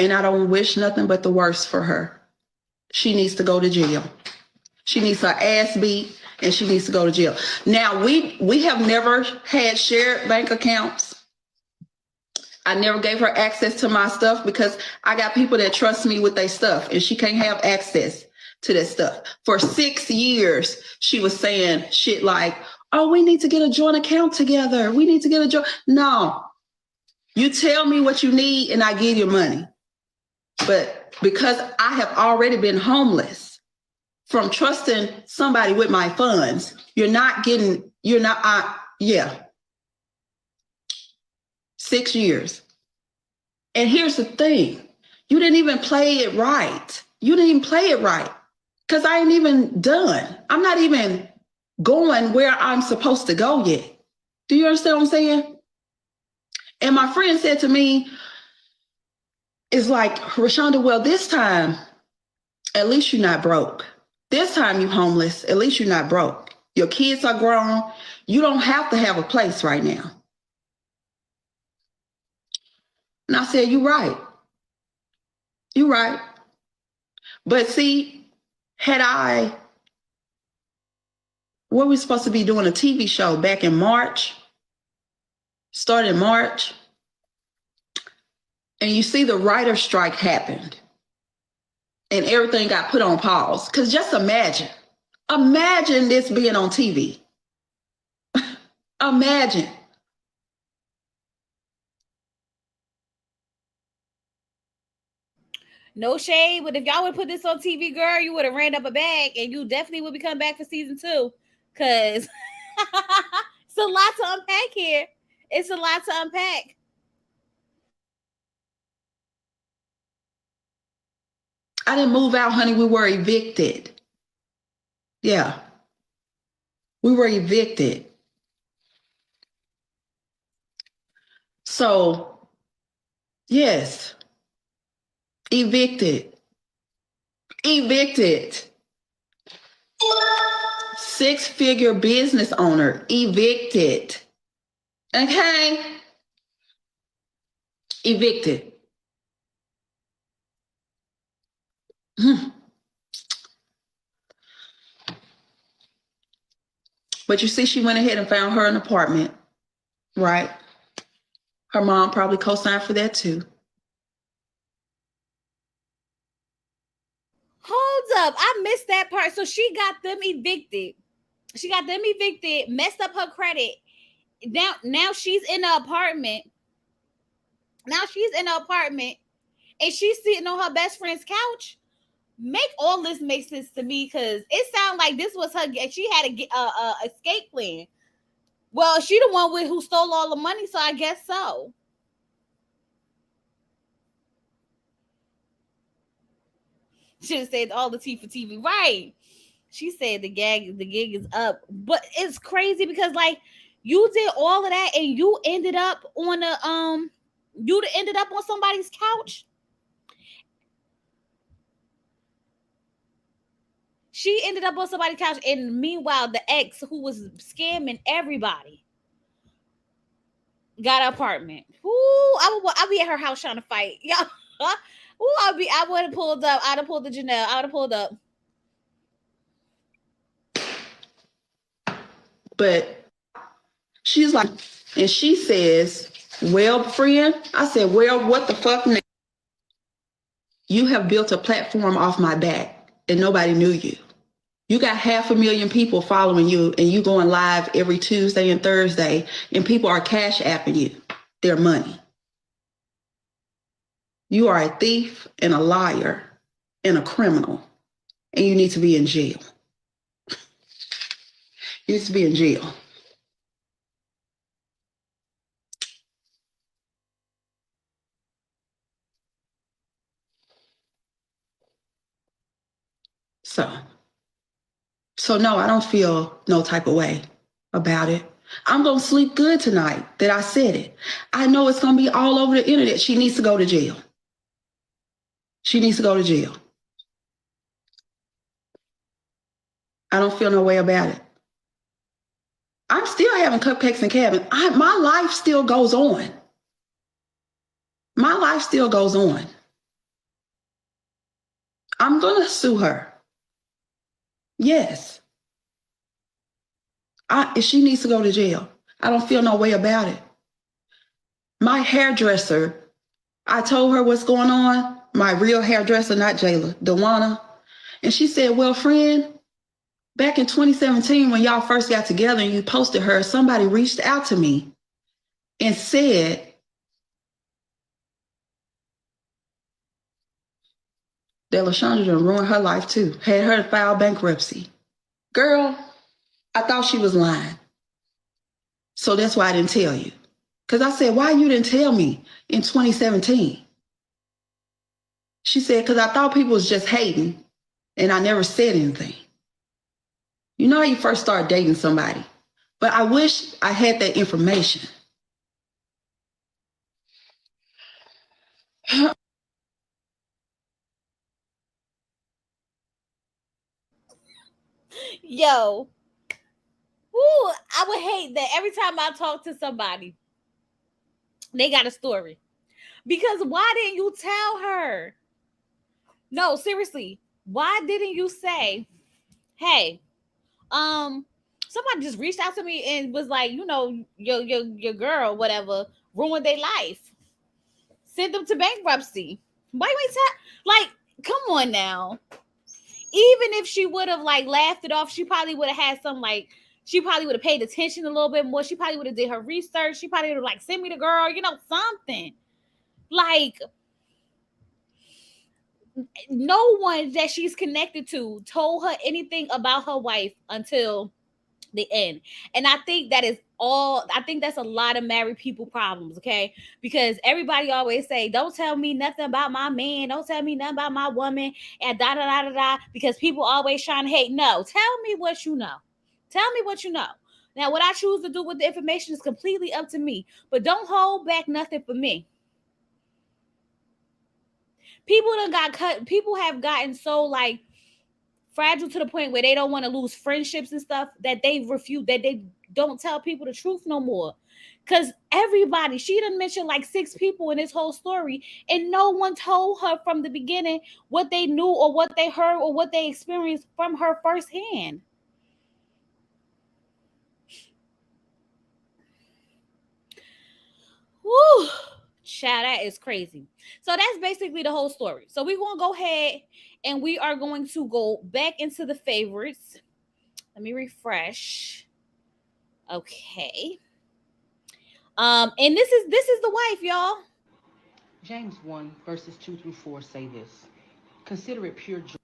And I don't wish nothing but the worst for her. She needs to go to jail. She needs her ass beat and she needs to go to jail. Now, we have never had shared bank accounts. I never gave her access to my stuff because I got people that trust me with their stuff, and she can't have access to that stuff. For 6 years, she was saying shit like, oh, we need to get a joint account together. We need to get a joint. No, you tell me what you need and I give you money. But because I have already been homeless from trusting somebody with my funds, yeah. 6 years. And here's the thing. You didn't even play it right. You didn't even play it right. Because I ain't even done. I'm not even going where I'm supposed to go yet. Do you understand what I'm saying? And my friend said to me, it's like, RaeShanda, well, this time, at least you're not broke. This time you're homeless, at least you're not broke. Your kids are grown. You don't have to have a place right now. And I said, you're right. You're right. But see, what were we supposed to be doing a TV show back in March, started in March, and you see the writer's strike happened and everything got put on pause. Because just imagine this being on TV. Imagine. No shade, but if y'all would put this on TV, girl, you would have ran up a bag, and you definitely would be coming back for season 2. Cause it's a lot to unpack here. It's a lot to unpack. I didn't move out, honey. We were evicted. Yeah. We were evicted. So, yes. Evicted. 6-figure business owner, evicted. Okay? Evicted. But you see, she went ahead and found her an apartment, right? Her mom probably co-signed for that too. Hold up. I missed that part. So she got them evicted. Messed up her credit. Now she's in an apartment. And she's sitting on her best friend's couch. Make all this make sense to me, because it sounds like this was her. She had a escape plan. Well, she the one who stole all the money, so I guess so. Should have said all the tea for TV, right? She said the gig is up, but it's crazy because like you did all of that and you ended up on somebody's couch. She ended up on somebody's couch, and meanwhile, the ex who was scamming everybody got an apartment. Ooh, I'll be at her house trying to fight. Yeah. Ooh, I would have pulled up. I'd have pulled the Janelle. I would have pulled up. But she's like, and she says, well, friend, I said, well, what the fuck now? You have built a platform off my back and nobody knew you. You got 500,000 people following you, and you going live every Tuesday and Thursday, and people are cash apping you their money. You are a thief and a liar and a criminal, and you need to be in jail. You need to be in jail. So no, I don't feel no type of way about it. I'm going to sleep good tonight that I said it. I know it's going to be all over the internet. She needs to go to jail. She needs to go to jail. I don't feel no way about it. I'm still having cupcakes and cabin. My life still goes on. My life still goes on. I'm going to sue her. Yes. She needs to go to jail. I don't feel no way about it. My hairdresser, I told her what's going on. My real hairdresser, not Jayla, Dewana. And she said, well, friend, back in 2017, when y'all first got together and you posted her, somebody reached out to me and said that LaShanda done ruined her life too, had her file bankruptcy. Girl, I thought she was lying. So that's why I didn't tell you. Because I said, why you didn't tell me in 2017? She said, because I thought people was just hating and I never said anything. You know how you first start dating somebody. But I wish I had that information. Yo, woo, I would hate that every time I talk to somebody, they got a story. Because why didn't you tell her? No, seriously, why didn't you say, hey, somebody just reached out to me and was like, you know, your girl, whatever, ruined their life. Sent them to bankruptcy. Why you ain't tell? Like, come on now. Even if she would have like laughed it off, she probably would have had some like. She probably would have paid attention a little bit more. She probably would have did her research. She probably would have like sent me the girl, you know, something. Like no one that she's connected to told her anything about her wife until the end. And I think that is all. I think that's a lot of married people problems, okay? Because everybody always say, don't tell me nothing about my man, don't tell me nothing about my woman, and da da da da da, because people always trying to hate. No, tell me what you know. Tell me what you know. Now what I choose to do with the information is completely up to me, but don't hold back nothing for me. People done got cut. People have gotten so like fragile to the point where they don't want to lose friendships and stuff that they refuse, that they don't tell people the truth no more. Because everybody, she done mentioned like 6 people in this whole story, and no one told her from the beginning what they knew or what they heard or what they experienced from her firsthand. Woo! Child, that is crazy. So that's basically the whole story. So we're going to go ahead and we are going to go back into the favorites. Let me refresh. Okay. And this is the wife, y'all. James 1, verses 2 through 4 say this. Consider it pure joy.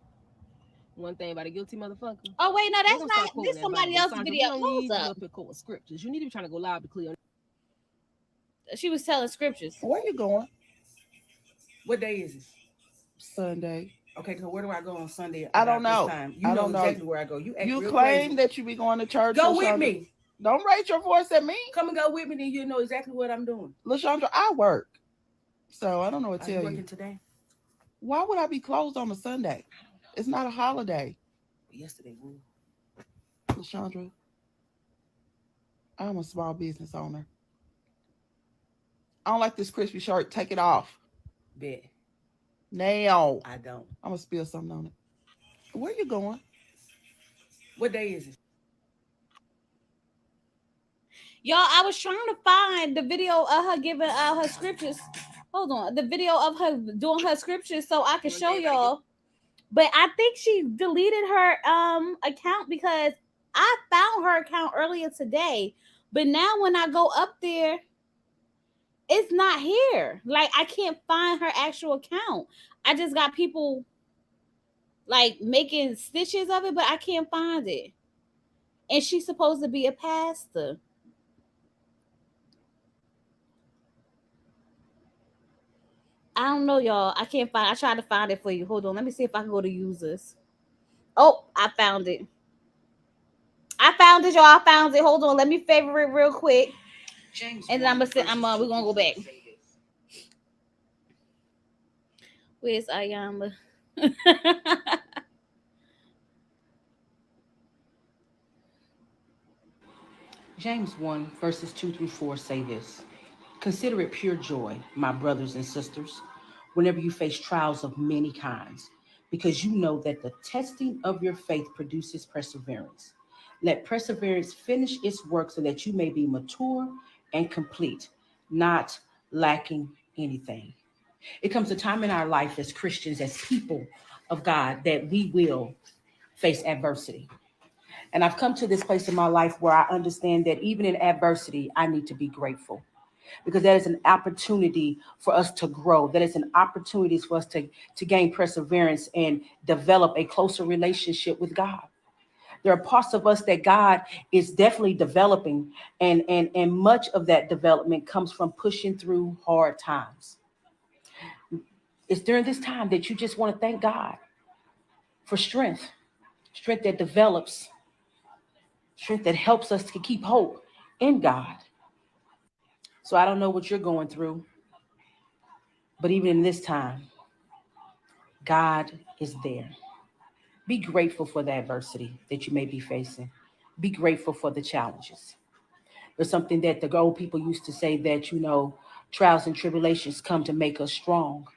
One thing about a guilty motherfucker. Oh wait, no, They that's gonna not. start quoting This that somebody Bible. else's Sandra, video. we don't Close need you up. up here quoting scriptures. You need to be trying to go loud, be clear. She was telling scriptures. Where you going? What day is it? Sunday. Okay, so where do I go on Sunday? I don't know. This time? You I know don't know. exactly where I go. You act You real claim crazy. that you be going to church. Go with LaShanda. me. Don't raise your voice at me. Come and go with me, then you know exactly what I'm doing. LaShanda, I work. So I don't know what to Are you tell working you. today? Why would I be closed on a Sunday? It's not a holiday. Yesterday, woo. LaShanda, I'm a small business owner. I don't like this crispy shirt. Take it off. Bet. Now. I don't. I'm going to spill something on it. Where you going? What day is it? Y'all, I was trying to find the video of her giving out her scriptures. Hold on. The video of her doing her scriptures so I can show y'all. But I think she deleted her account because I found her account earlier today. But now when I go up there, it's not here. Like I can't find her actual account. I just got people like making stitches of it, but I can't find it. And she's supposed to be a pastor. I don't know, y'all. I can't find. I tried to find it for you. Hold on. Let me see if I can go to users. Oh, I found it. I found it, y'all. I found it. Hold on. Let me favorite it real quick. James And then I'm 1, gonna sit. verses We're 2 gonna go through 4 back. say this. Where's Ayama? James 1, verses 2 through 4 say this. Consider it pure joy, my brothers and sisters, whenever you face trials of many kinds, because you know that the testing of your faith produces perseverance. Let perseverance finish its work so that you may be mature and complete, not lacking anything. It comes a time in our life as Christians, as people of God, that we will face adversity. And I've come to this place in my life where I understand that even in adversity, I need to be grateful, because that is an opportunity for us to grow. That is an opportunity for us to gain perseverance and develop a closer relationship with God. There are parts of us that God is definitely developing, and much of that development comes from pushing through hard times. It's during this time that you just want to thank God for strength, strength that develops, strength that helps us to keep hope in God. So I don't know what you're going through, but even in this time, God is there. Be grateful for the adversity that you may be facing. Be grateful for the challenges. There's something that the old people used to say that, trials and tribulations come to make us strong.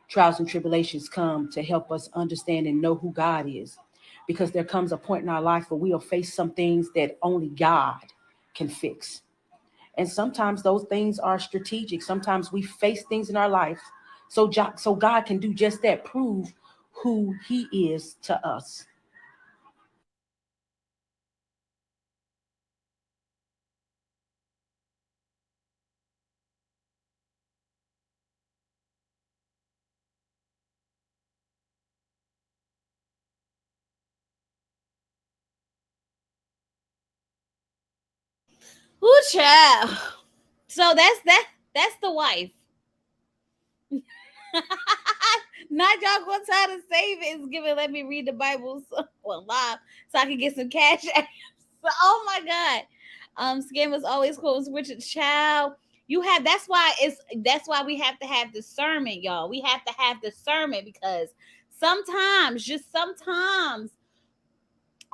Trials and tribulations come to help us understand and know who God is. Because there comes a point in our life where we'll face some things that only God can fix. And sometimes those things are strategic. Sometimes we face things in our life so God can do just that, prove who he is to us. Ooh, child. So that's the wife. Not y'all gonna try to save it. It's giving let me read the Bible well live so I can get some cash. So, oh my God. Scammers always quote Richard Child. You have that's why we have to have discernment, y'all. We have to have discernment because sometimes, just sometimes,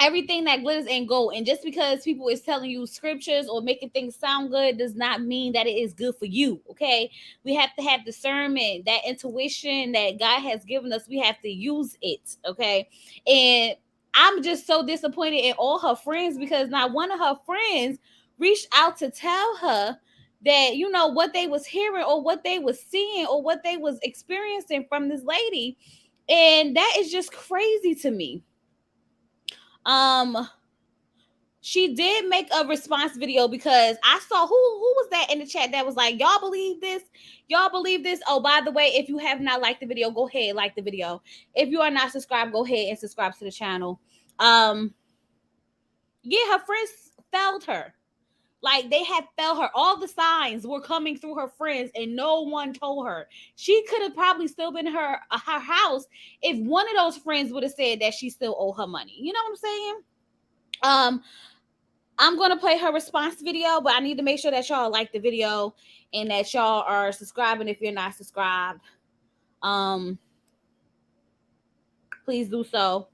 everything that glitters ain't gold. And just because people is telling you scriptures or making things sound good does not mean that it is good for you. Okay. We have to have discernment, that intuition that God has given us. We have to use it. Okay. And I'm just so disappointed in all her friends because not one of her friends reached out to tell her that what they was hearing or what they was seeing or what they was experiencing from this lady. And that is just crazy to me. um she did make a response video because I saw who was that in the chat that was like, y'all believe this? Y'all believe this? Oh, by the way, if you have not liked the video, go ahead, like the video. If you are not subscribed, go ahead and subscribe to the channel. Yeah, her friends failed her. Like, they had failed her. All the signs were coming through her friends, and no one told her. She could have probably still been her house if one of those friends would have said that she still owe her money. You know what I'm saying? I'm gonna play her response video, but I need to make sure that y'all like the video and that y'all are subscribing if you're not subscribed. Um, please do so.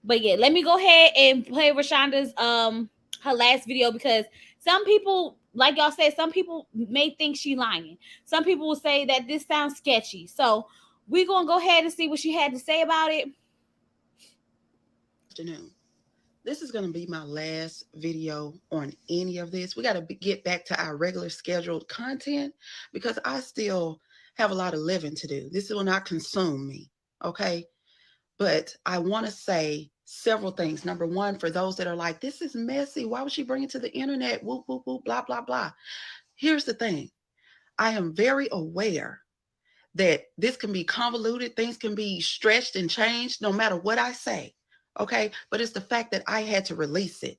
But yeah, let me go ahead and play RaeShanda's her last video because some people, like y'all said, some people may think she lying. Some people will say that this sounds sketchy. So we're gonna go ahead and see what she had to say about it. Afternoon. This is going to be my last video on any of this. We got to get back to our regular scheduled content because I still have a lot of living to do. This will not consume me, okay? But I want to say several things. Number one, for those that are like, this is messy. Why would she bring it to the internet? Whoop, whoop, whoop, blah, blah, blah. Here's the thing. I am very aware that this can be convoluted, things can be stretched and changed no matter what I say. Okay. But it's the fact that I had to release it.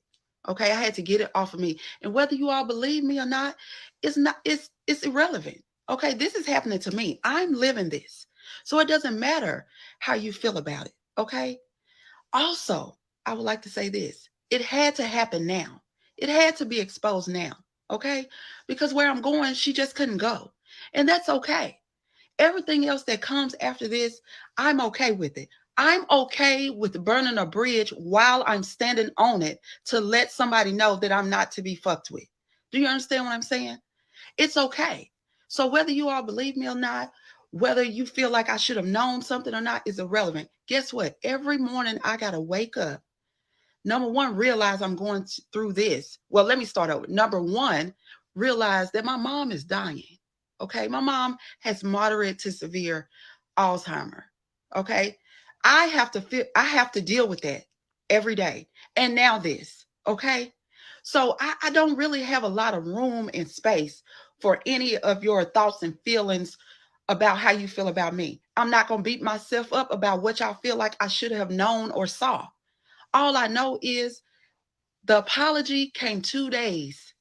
Okay. I had to get it off of me. And whether you all believe me or not, it's irrelevant. Okay. This is happening to me. I'm living this. So it doesn't matter how you feel about it. Okay. Also, I would like to say this. It had to happen now. It had to be exposed now. Okay. Because where I'm going, she just couldn't go. And that's okay. Everything else that comes after this, I'm okay with it. I'm okay with burning a bridge while I'm standing on it to let somebody know that I'm not to be fucked with. Do you understand what I'm saying? It's okay. So whether you all believe me or not, whether you feel like I should have known something or not is irrelevant. Guess what? Every morning I got to wake up. Number one, realize I'm going through this. Well, let me start over. Number one, realize that my mom is dying. Okay. My mom has moderate to severe Alzheimer. Okay. I have to deal with that every day. And now this. Okay. So I don't really have a lot of room and space for any of your thoughts and feelings about how you feel about me. I'm not going to beat myself up about what y'all feel like I should have known or saw. All I know is the apology came 2 days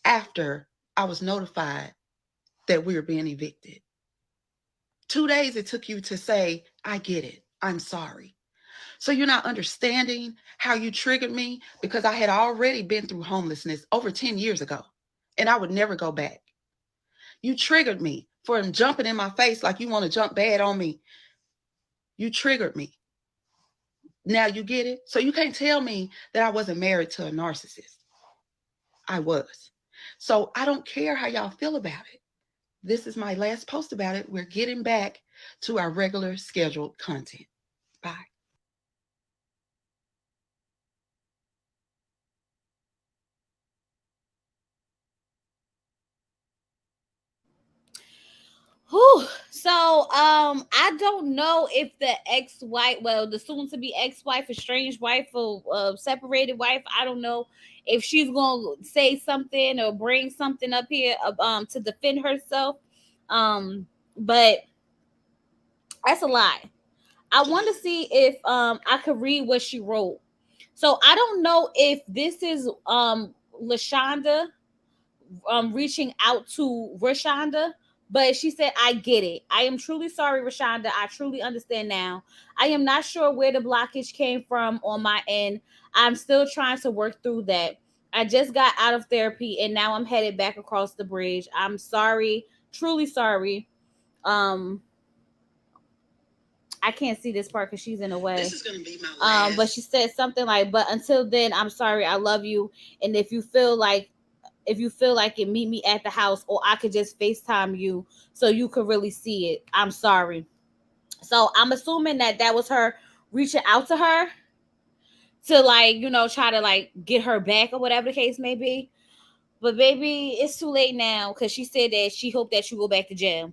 after I was notified that we were being evicted. 2 days it took you to say, I get it. I'm sorry. So you're not understanding how you triggered me because I had already been through homelessness over 10 years ago and I would never go back. You triggered me for jumping in my face like you want to jump bad on me. You triggered me. Now you get it? So you can't tell me that I wasn't married to a narcissist. I was. So I don't care how y'all feel about it. This is my last post about it. We're getting back to our regular scheduled content. Bye. Whew. So, I don't know if the ex-wife, well, the soon-to-be ex-wife, estranged wife, or separated wife, I don't know if she's gonna say something or bring something up here, to defend herself. But that's a lie. I want to see if I could read what she wrote. So I don't know if this is Lashonda reaching out to RaeShanda, but she said, I get it. I am truly sorry, RaeShanda. I truly understand now. I am not sure where the blockage came from on my end. I'm still trying to work through that. I just got out of therapy and now I'm headed back across the bridge. I'm sorry, truly sorry. Um, I can't see this part because she's in the way. This is gonna be my last. But she said something like, "But until then, I'm sorry. I love you, and if you feel like it, meet me at the house, or I could just FaceTime you so you could really see it. I'm sorry." So I'm assuming that that was her reaching out to her to, like, try to, like, get her back or whatever the case may be. But baby, it's too late now because she said that she hoped that you go back to jail.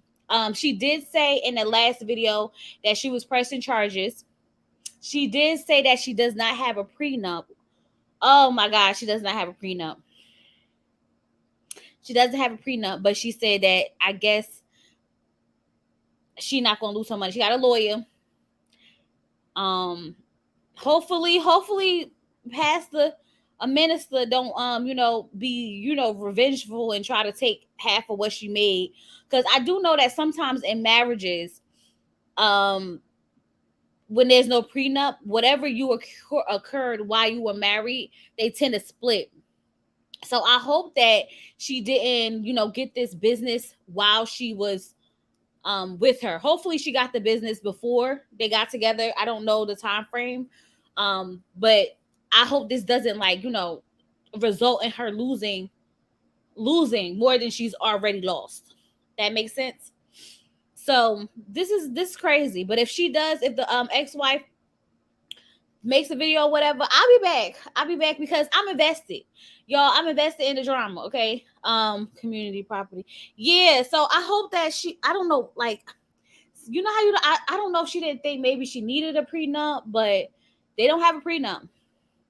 She did say in the last video that she was pressing charges. She did say that she does not have a prenup. Oh my God, she does not have a prenup. She doesn't have a prenup, but she said that I guess she not gonna lose her money. She got a lawyer. Um, hopefully, pastor, a minister don't be revengeful and try to take half of what she made. Because I do know that sometimes in marriages, um, when there's no prenup, whatever occurred while you were married, they tend to split. So I hope that she didn't, get this business while she was with her. Hopefully she got the business before they got together. I don't know the time frame. But I hope this doesn't, like, result in her losing more than she's already lost. That makes sense. So this is crazy. But if she does, if the ex-wife makes a video or whatever, I'll be back. I'll be back because I'm invested. Y'all, I'm invested in the drama, okay? Community property. Yeah, so I hope that I don't know, like, how I don't know if she didn't think maybe she needed a prenup, but they don't have a prenup.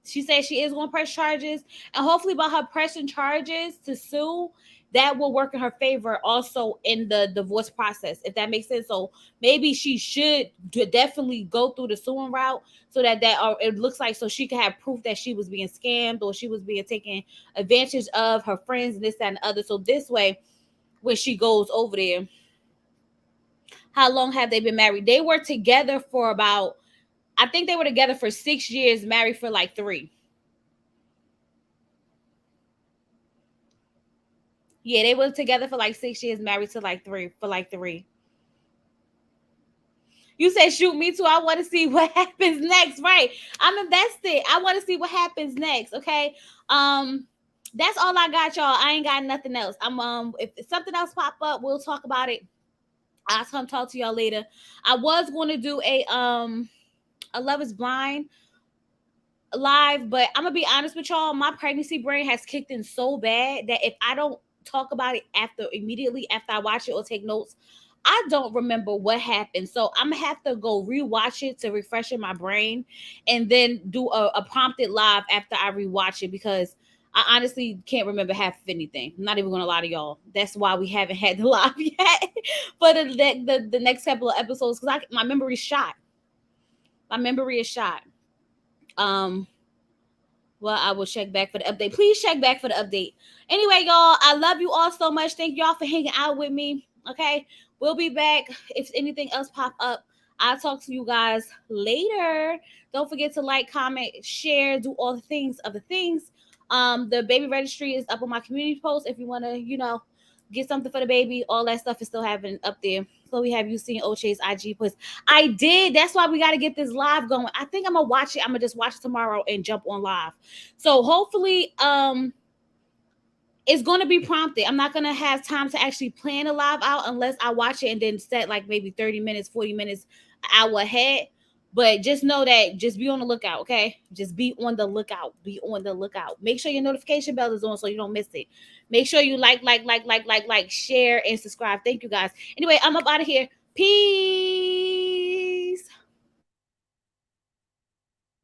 She said she is going to press charges, and hopefully by her pressing charges to sue, that will work in her favor also in the divorce process, if that makes sense. So maybe she should definitely go through the suing route so that it looks like, so she can have proof that she was being scammed or she was being taken advantage of, her friends and this, that, and the other. So this way, when she goes over there, how long have they been married? They were together for about, I think they were together for 6 years, married for like 3. Yeah, they were together for like 6 years, married to like 3, for like 3. You say shoot me too. I want to see what happens next. Right. I'm invested. I want to see what happens next. Okay. Um, that's all I got, y'all. I ain't got nothing else. If something else pop up, we'll talk about it. I'll come talk to y'all later. I was going to do a Love is Blind live, but I'm gonna be honest with y'all, my pregnancy brain has kicked in so bad that if I don't talk about it immediately after I watch it or take notes, I don't remember what happened. So I'm gonna have to go rewatch it to refresh in my brain, and then do a prompted live after I rewatch it, because I honestly can't remember half of anything. I'm not even gonna lie to y'all. That's why we haven't had the live yet for the next couple of episodes, because my memory's shot. My memory is shot. Um, well, I will check back for the update. Please check back for the update. Anyway, y'all, I love you all so much. Thank y'all for hanging out with me. Okay, we'll be back if anything else pop up. I'll talk to you guys later. Don't forget to like, comment, share, do all the things of the things. The baby registry is up on my community post if you want to, get something for the baby. All that stuff is still happening up there. So we have you seen Oche's IG post. I did. That's why we got to get this live going. I think I'm gonna watch it. I'm gonna just watch it tomorrow and jump on live. So hopefully, it's going to be prompted. I'm not going to have time to actually plan a live out unless I watch it and then set like maybe 30 minutes, 40 minutes, an hour ahead. But just know that, just be on the lookout, okay? Just be on the lookout. Be on the lookout. Make sure your notification bell is on so you don't miss it. Make sure you like, share, and subscribe. Thank you guys. Anyway, I'm up out of here. Peace.